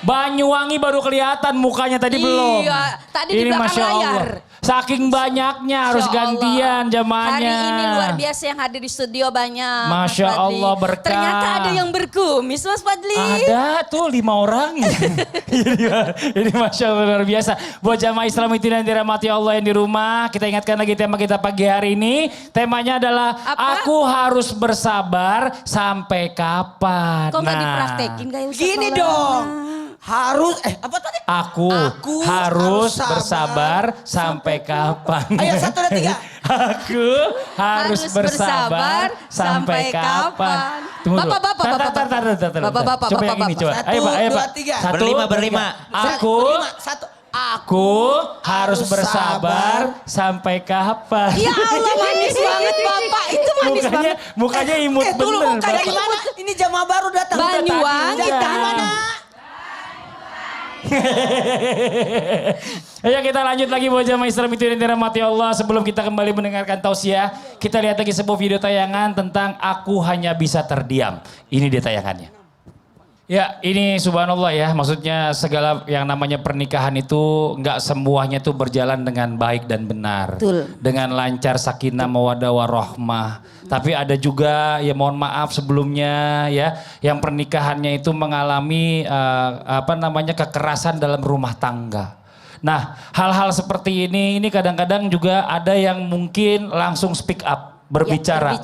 Banyuwangi baru kelihatan mukanya tadi belum. Iya, tadi di ini belakang Masya layar. Allah. Saking banyaknya harus Masya Allah. gantian jamaahnya. Hari ini luar biasa yang hadir di studio banyak. Mas Masya Fadli. Allah, berkah. Ternyata ada yang berkumis Mas Fadli. Ada tuh 5 orang. ini Masya Allah luar biasa. Buat jamaah Islam itu yang dirahmati Allah yang di rumah. Kita ingatkan lagi tema kita pagi hari ini. Temanya adalah Apa? aku harus bersabar sampai kapan. Kok nggak dipraktekin kayak Ustaz Gini Maulana? dong. harus apa tadi? Aku, harus bersabar sampai kapan? Ayo 1, 2, 3. Aku harus bersabar sampai kapan? Tunggu dulu. Bapak. Tar. Coba yang ini coba. Ayo Pak, 1, 2, 3. Berlima. Aku harus bersabar sampai kapan? Ya Allah manis banget Bapak. Itu manis banget. Mukanya imut Tunggu bener. mukanya Bapak. gimana? Ini jamaah baru datang. Banyuwangi Udah tadi, mana? Ayo kita lanjut lagi buat jamaah Islam itu yang dirahmati Allah. Sebelum kita kembali mendengarkan tausiah, kita lihat lagi sebuah video tayangan tentang Aku Hanya Bisa Terdiam. Ini dia tayangannya. Ya ini subhanallah ya, maksudnya segala yang namanya pernikahan itu nggak semuanya tuh berjalan dengan baik dan benar. Betul. Dengan lancar, sakinah, mawaddah, warahmah. Tapi ada juga ya mohon maaf sebelumnya ya, yang pernikahannya itu mengalami kekerasan dalam rumah tangga. Nah hal-hal seperti ini kadang-kadang juga ada yang mungkin langsung speak up. Berbicara.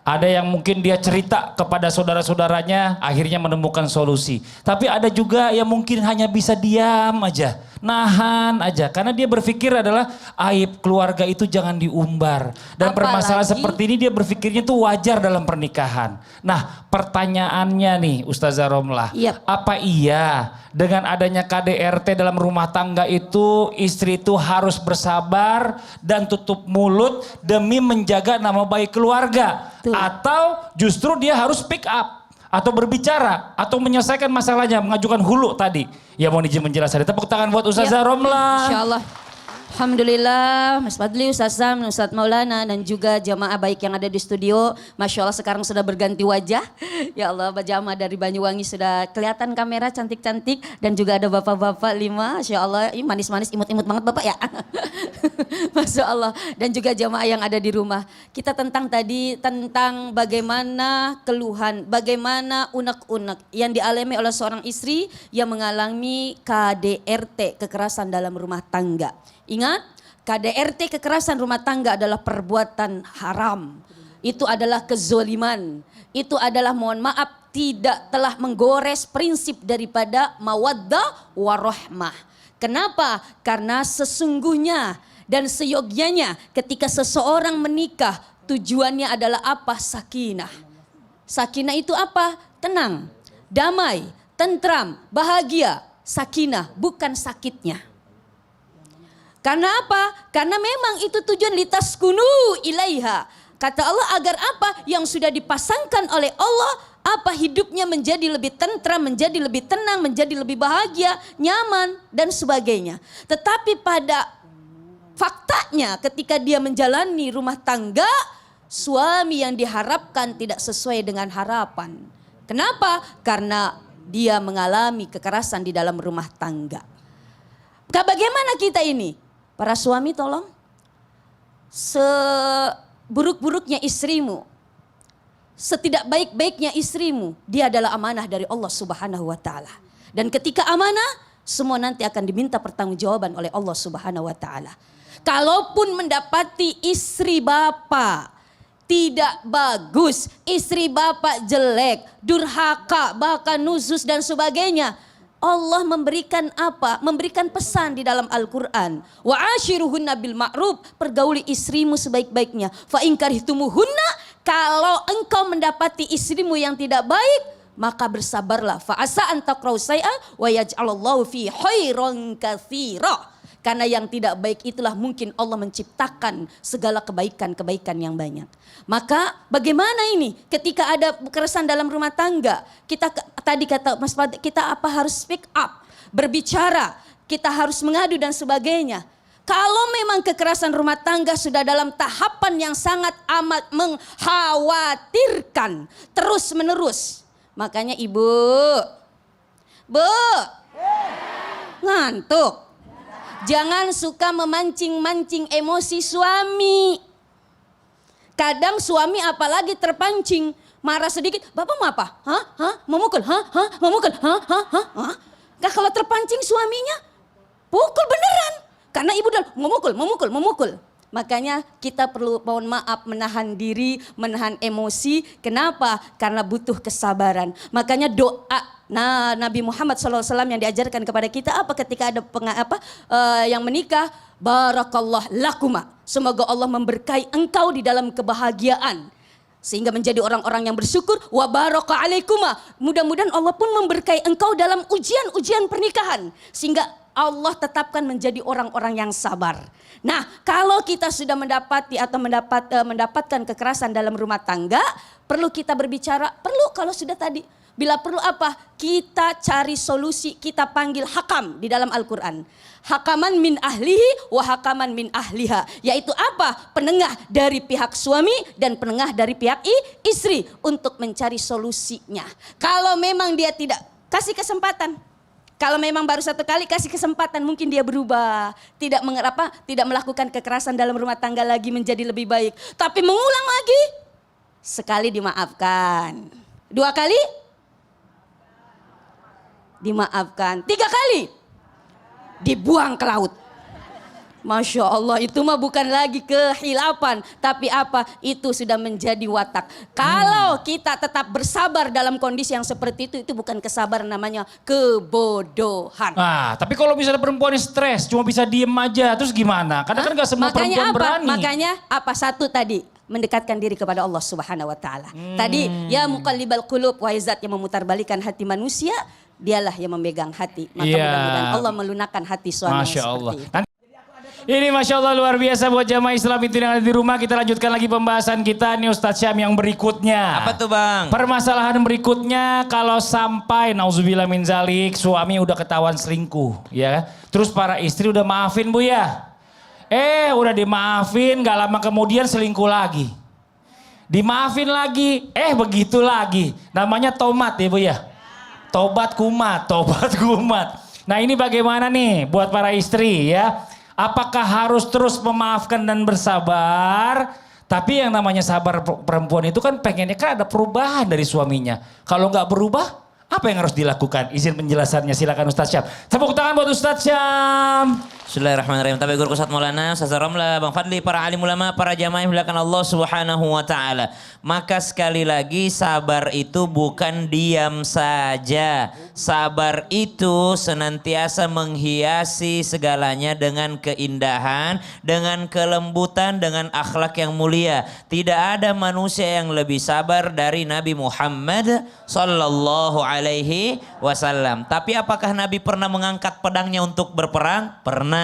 Ada yang mungkin dia cerita kepada saudara-saudaranya akhirnya menemukan solusi. Tapi ada juga yang mungkin hanya bisa diam aja. Nahan aja. Karena dia berpikir adalah aib keluarga itu jangan diumbar. Dan permasalahan seperti ini dia berpikirnya tuh wajar dalam pernikahan. Nah pertanyaannya nih Ustazah Romlah. Yep. Apa iya dengan adanya KDRT dalam rumah tangga itu istri itu harus bersabar dan tutup mulut demi menjaga nama baik keluarga? Tuh. Atau justru dia harus speak up atau berbicara atau menyelesaikan masalahnya, mengajukan hulu tadi? Ya mohon izin menjelaskan. Tepuk tangan buat Ustazah Romlah. Insyaallah. Alhamdulillah, Mas Fadli, Ustaz Sam, Ustaz Maulana dan juga jamaah baik yang ada di studio. Masya Allah sekarang sudah berganti wajah. Ya Allah, jamaah dari Banyuwangi sudah kelihatan kamera cantik-cantik. Dan juga ada bapak-bapak 5, Masya Allah. Ini manis-manis, imut-imut banget bapak ya. Masya Allah. Dan juga jamaah yang ada di rumah. Kita tentang bagaimana keluhan, bagaimana unek-unek yang dialami oleh seorang istri yang mengalami KDRT, kekerasan dalam rumah tangga. Ingat, KDRT kekerasan rumah tangga adalah perbuatan haram. Itu adalah kezoliman. Itu adalah mohon maaf telah menggores prinsip daripada mawaddah warahmah. Kenapa? Karena sesungguhnya dan seyogyanya ketika seseorang menikah tujuannya adalah apa? Sakinah. Sakinah itu apa? Tenang, damai, tentram, bahagia. Sakinah bukan sakitnya. Karena apa? Karena memang itu tujuan litaskunu ilaiha. Kata Allah agar apa? Yang sudah dipasangkan oleh Allah, apa hidupnya menjadi lebih tentram, menjadi lebih tenang, menjadi lebih bahagia, nyaman dan sebagainya. Tetapi pada faktanya ketika dia menjalani rumah tangga, suami yang diharapkan tidak sesuai dengan harapan. Kenapa? Karena dia mengalami kekerasan di dalam rumah tangga. Bagaimana kita ini? Para suami tolong, seburuk-buruknya istrimu, setidak baik-baiknya istrimu, dia adalah amanah dari Allah Subhanahu wa Ta'ala. Dan ketika amanah, semua nanti akan diminta pertanggungjawaban oleh Allah Subhanahu wa Ta'ala. Kalaupun mendapati istri bapak tidak bagus, istri bapak jelek, durhaka, bahkan nuzus dan sebagainya, Allah memberikan apa? Memberikan pesan di dalam Al-Quran. Wa ashiruhunna bil ma'ruf. Pergauli istrimu sebaik-baiknya. Fa in karihtumuhunna. Kalau engkau mendapati istrimu yang tidak baik, maka bersabarlah. Fa asa an takrahu syai'an wa yaj'alallahu fi khairan katsira. Karena yang tidak baik itulah mungkin Allah menciptakan segala kebaikan-kebaikan yang banyak. Maka bagaimana ini ketika ada kekerasan dalam rumah tangga? Kita tadi kata Mas Fadli, kita apa harus speak up, berbicara, kita harus mengadu dan sebagainya. Kalau memang kekerasan rumah tangga sudah dalam tahapan yang sangat amat mengkhawatirkan terus menerus. Makanya ibu, ngantuk. Jangan suka memancing-mancing emosi suami. Kadang suami apalagi terpancing, marah sedikit, bapak mau apa? Memukul? Memukul? Nah, kalau terpancing suaminya, pukul beneran. Karena ibu udah memukul. Makanya kita perlu mohon maaf menahan diri, menahan emosi. Kenapa? Karena butuh kesabaran. Makanya doa Nah, Nabi Muhammad SAW yang diajarkan kepada kita apa ketika ada yang menikah, barakallah lakuma. Semoga Allah memberkahi engkau di dalam kebahagiaan. Sehingga menjadi orang-orang yang bersyukur. Wa baraka alaikuma. Mudah-mudahan Allah pun memberkahi engkau dalam ujian-ujian pernikahan. Sehingga Allah tetapkan menjadi orang-orang yang sabar. Nah, kalau kita sudah mendapati atau mendapatkan kekerasan dalam rumah tangga, perlu kita berbicara, perlu kalau sudah tadi. Bila perlu apa? Kita cari solusi, kita panggil hakam di dalam Al-Quran. Hakaman min ahlihi wa hakaman min ahliha. Yaitu apa? Penengah dari pihak suami dan penengah dari pihak istri untuk mencari solusinya. Kalau memang dia tidak, kasih kesempatan. Kalau memang baru satu kali kasih kesempatan, mungkin dia berubah. Tidak melakukan kekerasan dalam rumah tangga lagi menjadi lebih baik. Tapi mengulang lagi, sekali dimaafkan. 2 kali dimaafkan. 3 kali dibuang ke laut. Masya Allah, itu mah bukan lagi kehilapan, tapi apa? Itu sudah menjadi watak. Kalau kita tetap bersabar dalam kondisi yang seperti itu bukan kesabaran, namanya kebodohan. Ah, tapi kalau misalnya perempuan yang stres, cuma bisa diem aja, terus gimana? Kadang kan gak semua perempuan berani. Makanya apa? Satu tadi, mendekatkan diri kepada Allah Subhanahu wa taala. Tadi, ya muqallibal qulub, wahai zat yang memutarbalikan hati manusia, dialah yang memegang hati. Maka mudah-mudahan Allah melunakkan hati suami Masya yang Allah. seperti itu. Ini Masya Allah luar biasa buat jamaah Islam itu yang ada di rumah. Kita lanjutkan lagi pembahasan kita nih Ustadz Syam yang berikutnya. Apa tuh Bang? Permasalahan berikutnya kalau sampai nauzubillah min zalik suami udah ketahuan selingkuh ya. Terus para istri udah maafin Bu ya. Udah dimaafin gak lama kemudian selingkuh lagi. Dimaafin lagi, begitu lagi. Namanya tomat ya Bu ya. Tobat kumat. Nah ini bagaimana nih buat para istri ya. Apakah harus terus memaafkan dan bersabar? Tapi yang namanya sabar perempuan itu kan pengennya kan ada perubahan dari suaminya. Kalau nggak berubah, apa yang harus dilakukan? Izin penjelasannya silakan Ustadz Syam. Tepuk tangan buat Ustadz Syam. Bismillahirrahmanirrahim. Tapi guru Ustadz Maulana, Ustadz Ramla, Bang Fadli, para alim ulama, para jamaah yang dimuliakan Allah Subhanahu wa taala. Maka sekali lagi sabar itu bukan diam saja. Sabar itu senantiasa menghiasi segalanya dengan keindahan, dengan kelembutan, dengan akhlak yang mulia. Tidak ada manusia yang lebih sabar dari Nabi Muhammad sallallahu alaihi wasallam. Tapi apakah Nabi pernah mengangkat pedangnya untuk berperang? Pernah.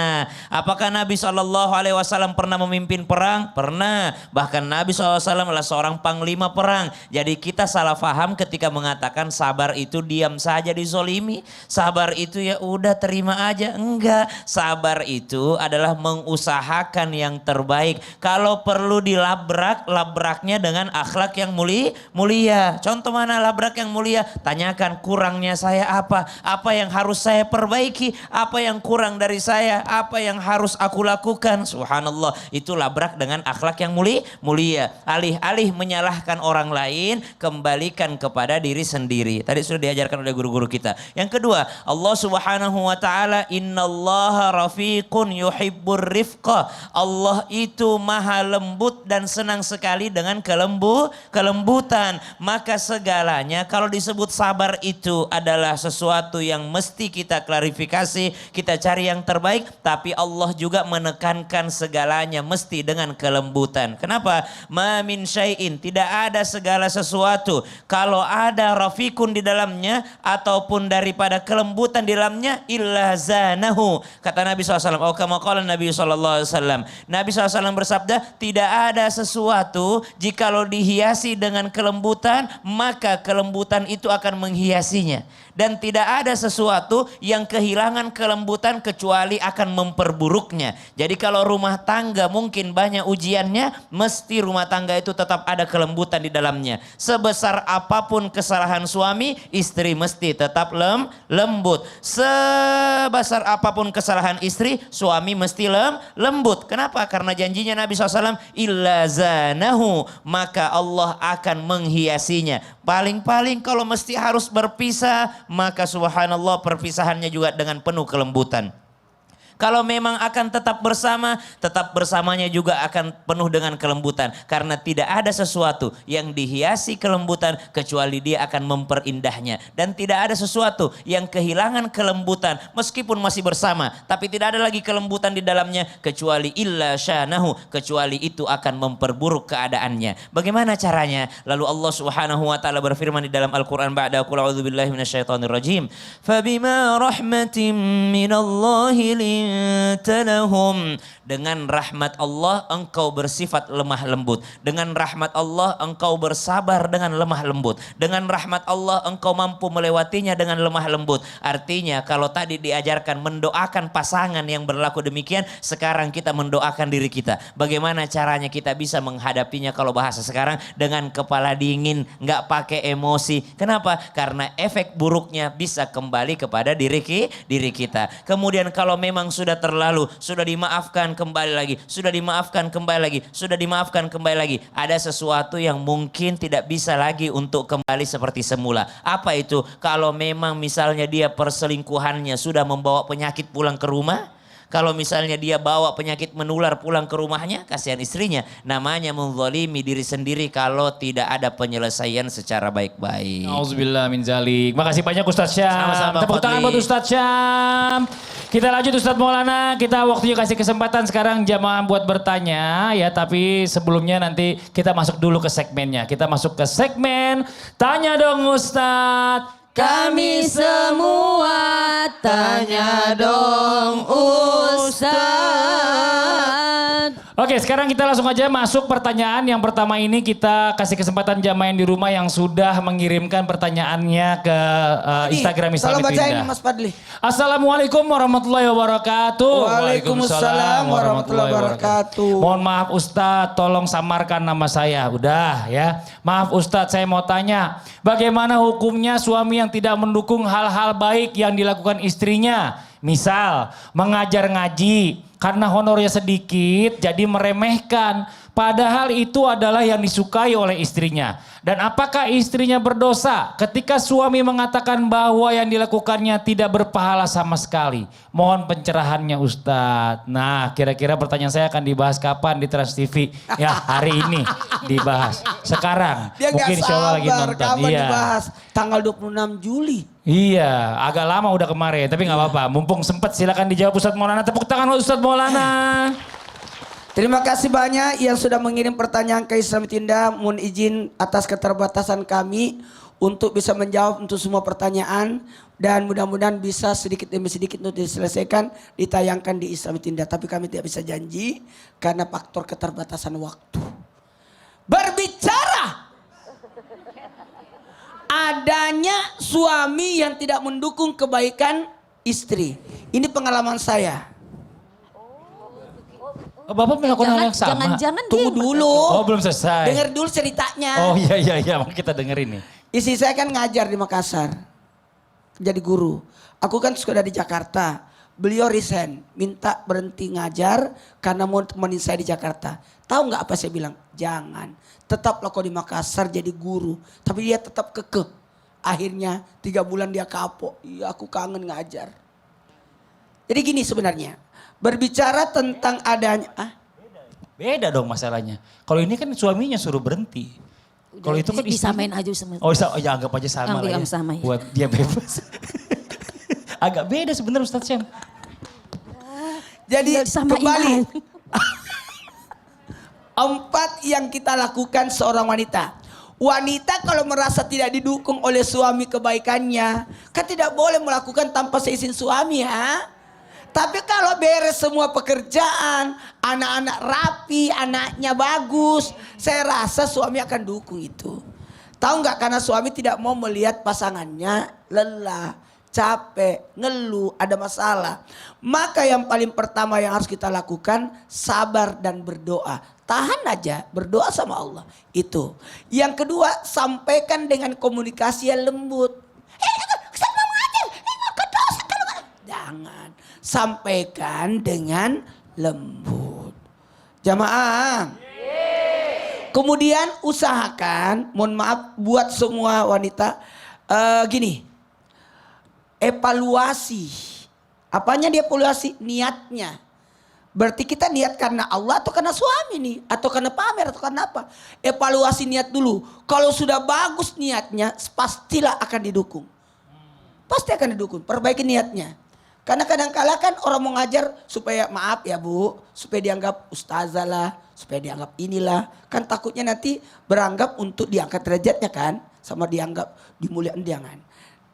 Apakah Nabi SAW pernah memimpin perang? Pernah. Bahkan Nabi SAW adalah seorang panglima perang. Jadi kita salah faham ketika mengatakan sabar itu diam saja dizolimi. Sabar itu ya udah terima aja. Enggak. Sabar itu adalah mengusahakan yang terbaik. Kalau perlu dilabrak, labraknya dengan akhlak yang mulia. Contoh mana labrak yang mulia? Tanyakan kurangnya saya apa? Apa yang harus saya perbaiki? Apa yang kurang dari saya? Apa yang harus aku lakukan? Subhanallah, itu labrak dengan akhlak yang mulia. Alih-alih menyalahkan orang lain, kembalikan kepada diri sendiri. Tadi sudah diajarkan oleh guru-guru kita. Yang kedua, Allah Subhanahu wa taala, innallaha rafiqun yuhibbur rifqa. Allah itu maha lembut dan senang sekali dengan kelembutan. Maka segalanya kalau disebut sabar itu adalah sesuatu yang mesti kita klarifikasi, kita cari yang terbaik. Tapi Allah juga menekankan segalanya mesti dengan kelembutan. Kenapa? Ma min syai'in, tidak ada segala sesuatu kalau ada rafiqun di dalamnya ataupun daripada kelembutan di dalamnya illa zanahu. Kata Nabi SAW, kama qala Nabi SAW. Nabi SAW bersabda, tidak ada sesuatu jikalau dihiasi dengan kelembutan, maka kelembutan itu akan menghiasinya. Dan tidak ada sesuatu yang kehilangan kelembutan kecuali akan memperburuknya. Jadi kalau rumah tangga mungkin banyak ujiannya, mesti rumah tangga itu tetap ada kelembutan di dalamnya. Sebesar apapun kesalahan suami, istri mesti tetap lembut. Sebesar apapun kesalahan istri, suami mesti lembut. Kenapa? Karena janjinya Nabi SAW, illa zanahu, maka Allah akan menghiasinya. Paling-paling kalau mesti harus berpisah, maka subhanallah perpisahannya juga dengan penuh kelembutan. Kalau memang akan tetap bersamanya juga akan penuh dengan kelembutan. Karena tidak ada sesuatu yang dihiasi kelembutan kecuali dia akan memperindahnya. Dan tidak ada sesuatu yang kehilangan kelembutan meskipun masih bersama. Tapi tidak ada lagi kelembutan di dalamnya kecuali illa syanahu. Kecuali itu akan memperburuk keadaannya. Bagaimana caranya? Lalu Allah Subhanahu wa taala berfirman di dalam Al-Qur'an ba'da qul a'udzubillahi minasyaitonir rajim. Fabima rahmatin minallahi linta lahum. Dengan rahmat Allah engkau bersifat lemah lembut. Dengan rahmat Allah engkau bersabar dengan lemah lembut. Dengan rahmat Allah engkau mampu melewatinya dengan lemah lembut. Artinya kalau tadi diajarkan mendoakan pasangan yang berlaku demikian, sekarang kita mendoakan diri kita. Bagaimana caranya kita bisa menghadapinya kalau bahasa sekarang? Dengan kepala dingin, nggak pakai emosi. Kenapa? Karena efek buruknya bisa kembali kepada diri kita. Kemudian kalau memang sudah terlalu, sudah dimaafkan kembali lagi, sudah dimaafkan kembali lagi, sudah dimaafkan kembali lagi. Ada sesuatu yang mungkin tidak bisa lagi untuk kembali seperti semula. Apa itu? Kalau memang misalnya dia perselingkuhannya sudah membawa penyakit pulang ke rumah. Kalau misalnya dia bawa penyakit menular pulang ke rumahnya, kasihan istrinya. Namanya menzalimi diri sendiri kalau tidak ada penyelesaian secara baik-baik. Auzubillah min zalik. Makasih banyak Ustadz Syam. Sama-sama, Tepuk tangan Fadli. buat Ustadz Syam. Kita lanjut Ustadz Maulana. Kita waktunya kasih kesempatan sekarang jamaah buat bertanya ya. Tapi sebelumnya nanti kita masuk dulu ke segmennya. Kita masuk ke segmen Tanya Dong Ustadz. Kami semua tanya dong Ustaz. Oke, sekarang kita langsung aja masuk pertanyaan. Yang pertama ini kita kasih kesempatan jamaah yang di rumah yang sudah mengirimkan pertanyaannya ke Instagram Tolong bacain Indah. Mas Fadli. Assalamualaikum warahmatullahi wabarakatuh. Waalaikumsalam warahmatullahi wabarakatuh. Mohon maaf Ustadz, tolong samarkan nama saya. Udah ya. Maaf Ustadz, saya mau tanya. Bagaimana hukumnya suami yang tidak mendukung hal-hal baik yang dilakukan istrinya? Misal, mengajar ngaji. Karena honornya sedikit, jadi meremehkan. Padahal itu adalah yang disukai oleh istrinya. Dan apakah istrinya berdosa ketika suami mengatakan bahwa yang dilakukannya tidak berpahala sama sekali? Mohon pencerahannya Ustadz. Nah, kira-kira pertanyaan saya akan dibahas kapan di Trans TV? Ya, hari ini dibahas. Sekarang, Dia mungkin gak insya Allah lagi sabar nonton. kapan Iya. dibahas. Tanggal 26 Juli. Iya, agak lama udah kemarin, tapi nggak apa-apa. Mumpung sempat silakan dijawab Ustadz Maulana. Tepuk tangan buat Ustadz Maulana. Terima kasih banyak yang sudah mengirim pertanyaan ke Islam Tinda. Mohon izin atas keterbatasan kami untuk bisa menjawab untuk semua pertanyaan. Dan mudah-mudahan bisa sedikit demi sedikit untuk diselesaikan, ditayangkan di Islam Tinda. Tapi kami tidak bisa janji karena faktor keterbatasan waktu. Berbicara adanya suami yang tidak mendukung kebaikan istri. Ini pengalaman saya. Bapak melakukan hal yang sama. Jangan-jangan Tunggu dia dulu. Oh, belum selesai. Dengar dulu ceritanya. Oh iya, kita dengerin nih. Istri saya kan ngajar di Makassar. Jadi guru. Aku kan sudah di Jakarta. Beliau resign. Minta berhenti ngajar karena mau temenin saya di Jakarta. Tahu nggak apa saya bilang? Jangan. Tetaplah kau di Makassar jadi guru. Tapi dia tetap kekeh. Akhirnya 3 bulan dia kapok. Iya aku kangen ngajar. Jadi gini sebenarnya. Berbicara tentang adanya. Beda dong masalahnya. Kalau ini kan suaminya suruh berhenti. Kalau itu kan disamain aja sama. Oh ya anggap aja sama Anggap lah ya. sama, ya. Buat dia bebas. Agak beda sebenarnya Ustadz Syam. Jadi Disamain kembali. aja. 4 yang kita lakukan seorang wanita. Wanita kalau merasa tidak didukung oleh suami kebaikannya, kan tidak boleh melakukan tanpa seizin suami ya. Tapi kalau beres semua pekerjaan, anak-anak rapi, anaknya bagus, saya rasa suami akan dukung itu. Tahu nggak, karena suami tidak mau melihat pasangannya lelah, capek, ngeluh, ada masalah. Maka yang paling pertama yang harus kita lakukan, sabar dan berdoa. Tahan aja, berdoa sama Allah. Itu. Yang kedua, sampaikan dengan komunikasi yang lembut. Jangan. Sampaikan dengan lembut. Jamaah. Kemudian usahakan, mohon maaf buat semua wanita. Gini. Evaluasi Apanya dia evaluasi? Niatnya. Berarti kita niat karena Allah atau karena suami nih. Atau karena pamer atau karena apa. Evaluasi niat dulu. Kalau sudah bagus niatnya pastilah akan didukung. Pasti akan didukung. Perbaiki niatnya. Karena kadang-kala kan orang mau ngajar supaya maaf ya Bu. Supaya dianggap ustazah lah. Supaya dianggap inilah. Kan takutnya nanti beranggap untuk diangkat derajatnya kan. Sama dianggap dimuliakan jangan.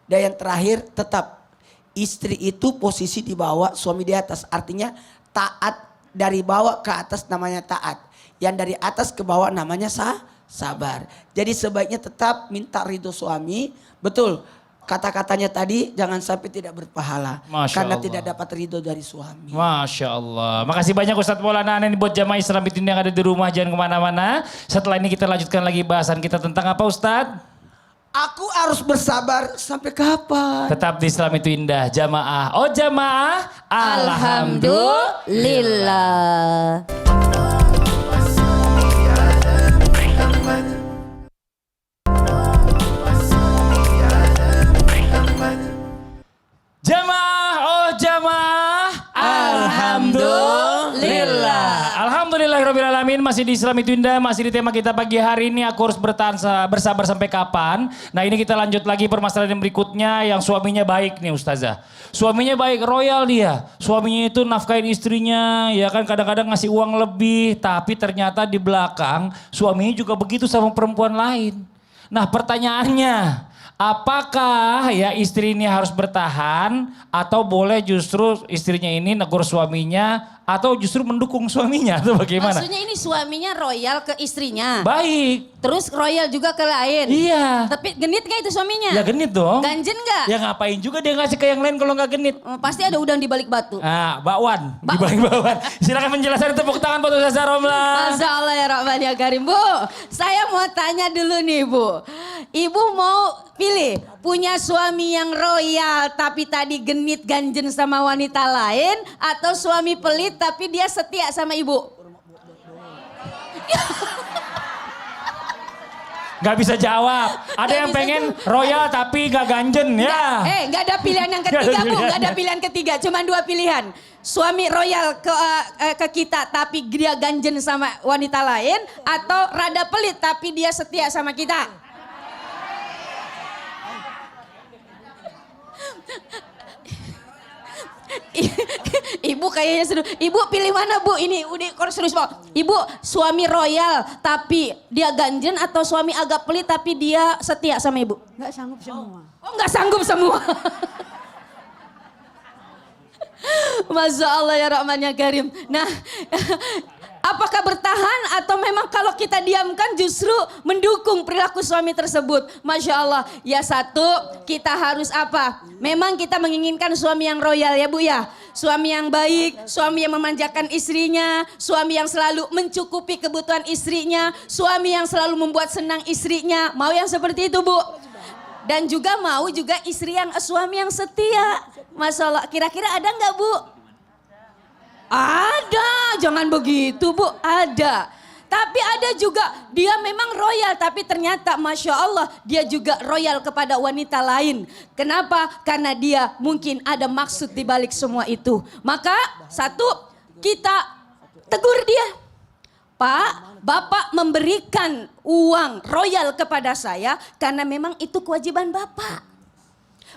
Dan yang terakhir tetap. Istri itu posisi di bawah, suami di atas. Artinya taat dari bawah ke atas namanya taat. Yang dari atas ke bawah namanya sabar. Jadi sebaiknya tetap minta ridho suami. Betul. Kata-katanya tadi jangan sampai tidak berpahala. Masya karena Allah. tidak dapat ridho dari suami. Masya Allah. Makasih banyak Ustadz Maulana ini buat jamaah Islam itu yang ada di rumah. Jangan kemana-mana. Setelah ini kita lanjutkan lagi bahasan kita tentang apa Ustadz? Aku harus bersabar sampai kapan? Tetap di Islam itu indah. Jamaah. Oh jamaah. Alhamdulillah. Jamaah, oh jamaah. Alhamdulillah. Alhamdulillahirrahmanirrahim. Masih di Islam itu indah. Masih di tema kita pagi hari ini. Aku harus bersabar sampai kapan. Nah ini kita lanjut lagi permasalahan yang berikutnya. Yang suaminya baik nih Ustazah. Suaminya baik, royal dia. Suaminya itu nafkahin istrinya. Ya kan kadang-kadang ngasih uang lebih. Tapi ternyata di belakang suaminya juga begitu sama perempuan lain. Nah pertanyaannya. Apakah ya istri ini harus bertahan atau boleh justru istrinya ini negur suaminya atau justru mendukung suaminya atau bagaimana? Maksudnya ini suaminya royal ke istrinya. Baik. Terus royal juga ke lain. Iya. Tapi genit gak itu suaminya? Ya genit dong. Ganjen gak? Ya ngapain juga dia ngasih ke yang lain kalau nggak genit. Pasti ada udang di balik batu. Ah, bakwan. Di balik bakwan. Silakan penjelasan tepuk tangan buat Ustazah Romla. Masya Allah ya Rahman ya Karim. Bu, saya mau tanya dulu nih Bu. Ibu mau pilih punya suami yang royal tapi tadi genit ganjen sama wanita lain atau suami pelit tapi dia setia sama ibu? Gak bisa jawab. Ada Gak yang bisa pengen royal tapi gak ganjen ya. Gak ada pilihan yang ketiga Bu, gak ada pilihan ketiga, cuma dua pilihan. Suami royal ke kita tapi dia ganjen sama wanita lain atau rada pelit tapi dia setia sama kita. Ibu kayaknya seru. Ibu pilih mana Bu? Ini udah serius Pak. Ibu suami royal tapi dia ganjen atau suami agak pelit tapi dia setia sama ibu? Nggak sanggup semua. Oh nggak sanggup semua. Masya Allah ya Rahman ya Karim. Nah apakah bertahan atau memang kalau kita diamkan justru mendukung perilaku suami tersebut? Masya Allah. Ya satu, kita harus apa? Memang kita menginginkan suami yang royal ya Bu ya. Suami yang baik, suami yang memanjakan istrinya, suami yang selalu mencukupi kebutuhan istrinya, suami yang selalu membuat senang istrinya. Mau yang seperti itu Bu? Dan juga mau juga istri yang suami yang setia. Masya Allah. Kira-kira ada nggak Bu? Ada, jangan begitu Bu, ada. Tapi ada juga dia memang royal tapi ternyata Masya Allah dia juga royal kepada wanita lain. Kenapa? Karena dia mungkin ada maksud di balik semua itu. Maka satu, kita tegur dia. Pak, Bapak memberikan uang royal kepada saya karena memang itu kewajiban Bapak.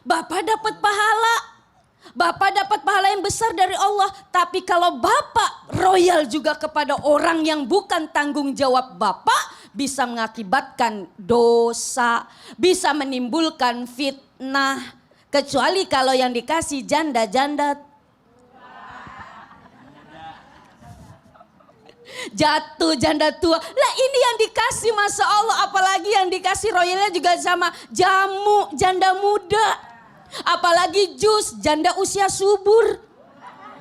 Bapak dapat pahala. Bapak dapat pahala yang besar dari Allah. Tapi kalau Bapak royal juga kepada orang yang bukan tanggung jawab Bapak, bisa mengakibatkan dosa, bisa menimbulkan fitnah. Kecuali kalau yang dikasih janda-janda jatuh janda tua. Lah ini yang dikasih Masya Allah. Apalagi yang dikasih royalnya juga sama jamu janda muda. Apalagi jus janda usia subur.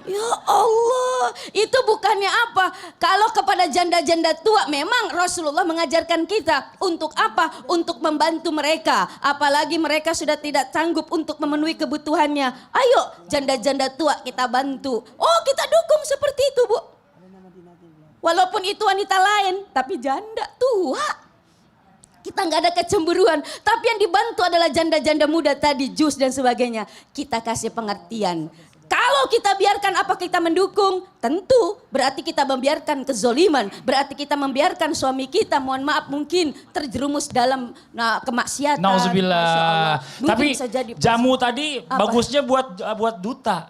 Ya Allah, itu bukannya apa? Kalau kepada janda-janda tua memang Rasulullah mengajarkan kita untuk apa? Untuk membantu mereka. Apalagi mereka sudah tidak sanggup untuk memenuhi kebutuhannya. Ayo janda-janda tua kita bantu. Oh kita dukung seperti itu Bu. Walaupun itu wanita lain, tapi janda tua. Kita nggak ada kecemburuan, tapi yang dibantu adalah janda-janda muda tadi, jus dan sebagainya. Kita kasih pengertian. Kalau Kalau kita biarkan apa kita mendukung? Tentu berarti kita membiarkan kezoliman. Berarti kita membiarkan suami kita, mohon maaf mungkin terjerumus dalam kemaksiatan. Nauzubillah. Masya Allah. Mungkin Tapi bisa jadi. jamu tadi Apa? bagusnya buat duta.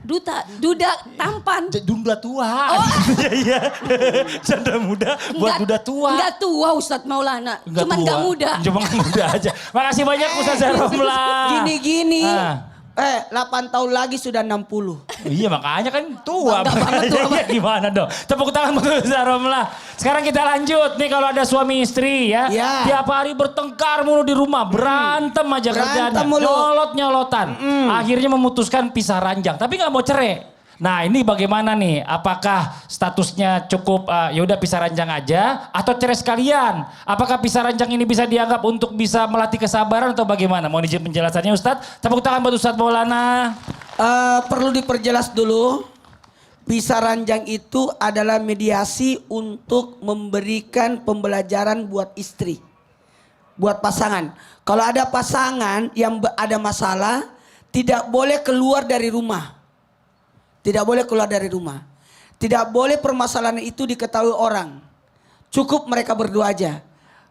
Duda tampan. Duda tua. Iya, iya. Janda muda buat duda tua. Enggak tua Ustadz Maulana. Enggak Cuman tua. enggak muda. Cuma enggak muda aja. Makasih banyak Ustazah Romla. Gini-gini. Ah. 8 tahun lagi sudah 60. Iya makanya kan tua. Enggak banget tua. Ya, gimana dong? Tepuk tangan buat Ustazah Romla. Sekarang kita lanjut nih kalau ada suami istri ya. Ya. Tiap hari bertengkar mulu di rumah. Berantem aja kerjaannya. Berantem mulu. Nyolot-nyolotan. Akhirnya memutuskan pisah ranjang. Tapi gak mau cerai. Nah ini bagaimana nih? Apakah statusnya cukup ya udah pisah ranjang aja atau cerai sekalian? Apakah pisah ranjang ini bisa dianggap untuk bisa melatih kesabaran atau bagaimana? Mohon izin penjelasannya Ustadz. Tepuk tangan buat Ustadz Maulana. Perlu diperjelas dulu. Pisah ranjang itu adalah mediasi untuk memberikan pembelajaran buat istri. Buat pasangan. Kalau ada pasangan yang ada masalah, tidak boleh keluar dari rumah. Tidak boleh keluar dari rumah. Tidak boleh permasalahan itu diketahui orang. Cukup mereka berdua aja.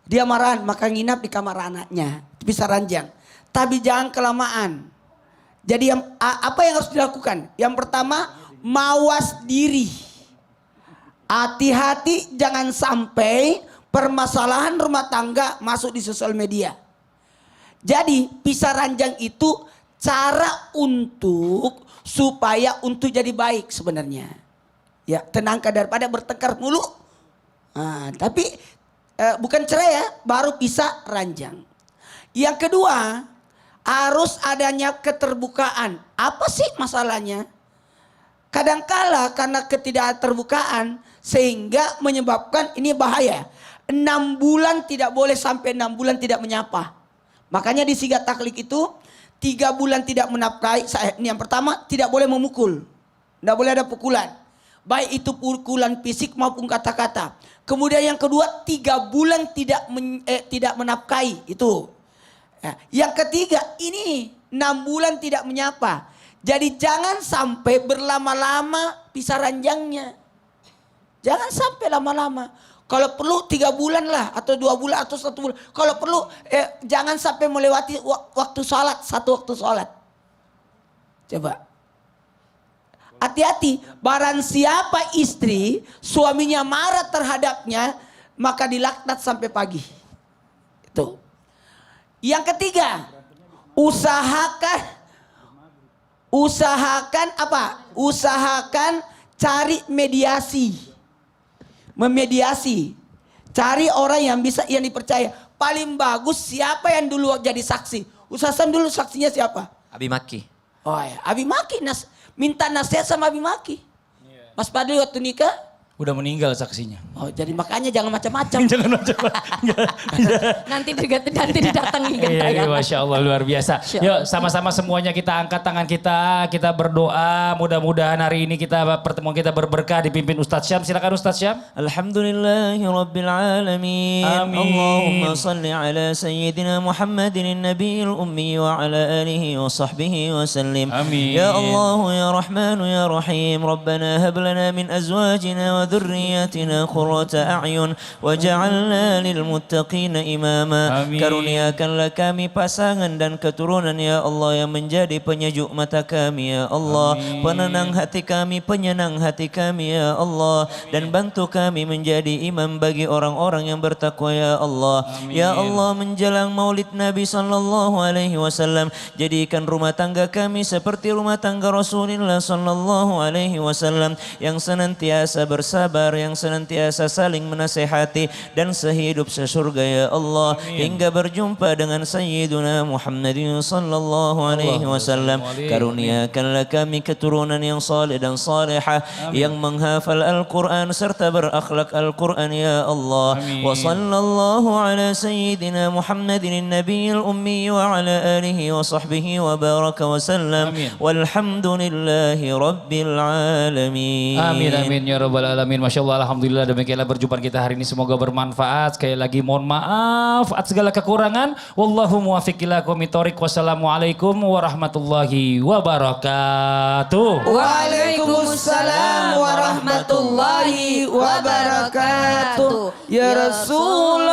Dia marahan maka nginap di kamar anaknya. Pisah ranjang. Tapi jangan kelamaan. Jadi apa yang harus dilakukan? Yang pertama, mawas diri. Hati-hati jangan sampai permasalahan rumah tangga masuk di sosial media. Jadi pisah ranjang itu cara supaya jadi baik sebenarnya. Ya, tenangkan daripada bertengkar mulu. Nah, tapi bukan cerai ya, baru pisah ranjang. Yang kedua, harus adanya keterbukaan. Apa sih masalahnya? Kadangkala karena ketidakterbukaan sehingga menyebabkan ini bahaya. 6 bulan tidak boleh sampai 6 bulan tidak menyapa. Makanya di sigat taklik itu 3 bulan tidak menafkahi. Ini yang pertama, tidak boleh memukul. Tidak boleh ada pukulan. Baik itu pukulan fisik maupun kata-kata. Kemudian yang kedua, 3 bulan tidak menafkahi. Itu. Ya. Yang ketiga, ini 6 bulan tidak menyapa. Jadi jangan sampai berlama-lama pisah ranjangnya. Jangan sampai lama-lama. Kalau perlu 3 bulan lah atau 2 bulan atau 1 bulan. Kalau perlu jangan sampai melewati waktu sholat, 1 waktu sholat. Coba. Hati-hati, barang siapa istri suaminya marah terhadapnya maka dilaknat sampai pagi. Itu. Yang ketiga, usahakan apa? Usahakan cari mediasi. Memediasi, cari orang yang dipercaya. Paling bagus siapa yang dulu jadi saksi. Usahakan dulu saksinya siapa? Abi Maki. Oh ya, Abi Maki minta nasihat sama Abi Maki. Mas Fadli waktu nikah. Udah meninggal saksinya. Oh jadi makanya jangan macam-macam. Jangan macam-macam. Nanti didatangi kan Iya, ya. Masya Allah luar biasa. Yuk sama-sama semuanya kita angkat tangan kita berdoa. Mudah-mudahan hari ini pertemuan kita berberkah dipimpin Ustadz Syam. Silakan Ustadz Syam. Alhamdulillahi Rabbil Alamin. Amin. Allahumma salli ala Sayyidina Muhammadin Nabiyil Ummi wa ala alihi wa sahbihi wa sallim. Amin. Ya Allah ya Rahman ya Rahim. Rabbana hab lana min azwajina wa ذرياتنا قرة أعين وجعلنا للمتقين إماما. Amin. Karuniakanlah kami pasangan dan keturunan ya Allah yang menjadi penyejuk mata kami ya Allah. Amin. Penenang hati kami, penyenang hati kami ya Allah. Dan bantu kami menjadi imam bagi orang-orang yang bertakwa ya Allah. Amin. Ya Allah, menjelang maulid Nabi sallallahu alaihi wasallam, jadikan rumah tangga kami seperti rumah tangga Rasulullah sallallahu alaihi wasallam yang senantiasa bersabar, yang senantiasa saling menasehati dan sehidup sesurga ya Allah. Amin. Hingga berjumpa dengan Sayyiduna Muhammadin sallallahu alaihi wasallam. Karuniakanlah kami keturunan yang saleh dan salihah, yang menghafal Al-Quran serta berakhlak Al-Quran ya Allah. Amin. Wa sallallahu ala Sayyidina Muhammadin Nabiyil Ummi wa ala alihi wa sahbihi wa baraka wa sallam. Amin. Walhamdulillahi Rabbil Alamin. Amin amin ya rabbal alamin. alamin. Masya Allah, alhamdulillah, demikianlah perjumpaan kita hari ini, semoga bermanfaat. Sekali lagi mohon maaf atas segala kekurangan. Wallahu muwaffiq ila aqwamit thoriq. Wassalamualaikum warahmatullahi wabarakatuh. Waalaikumsalam warahmatullahi wabarakatuh. Ya Rasulullah.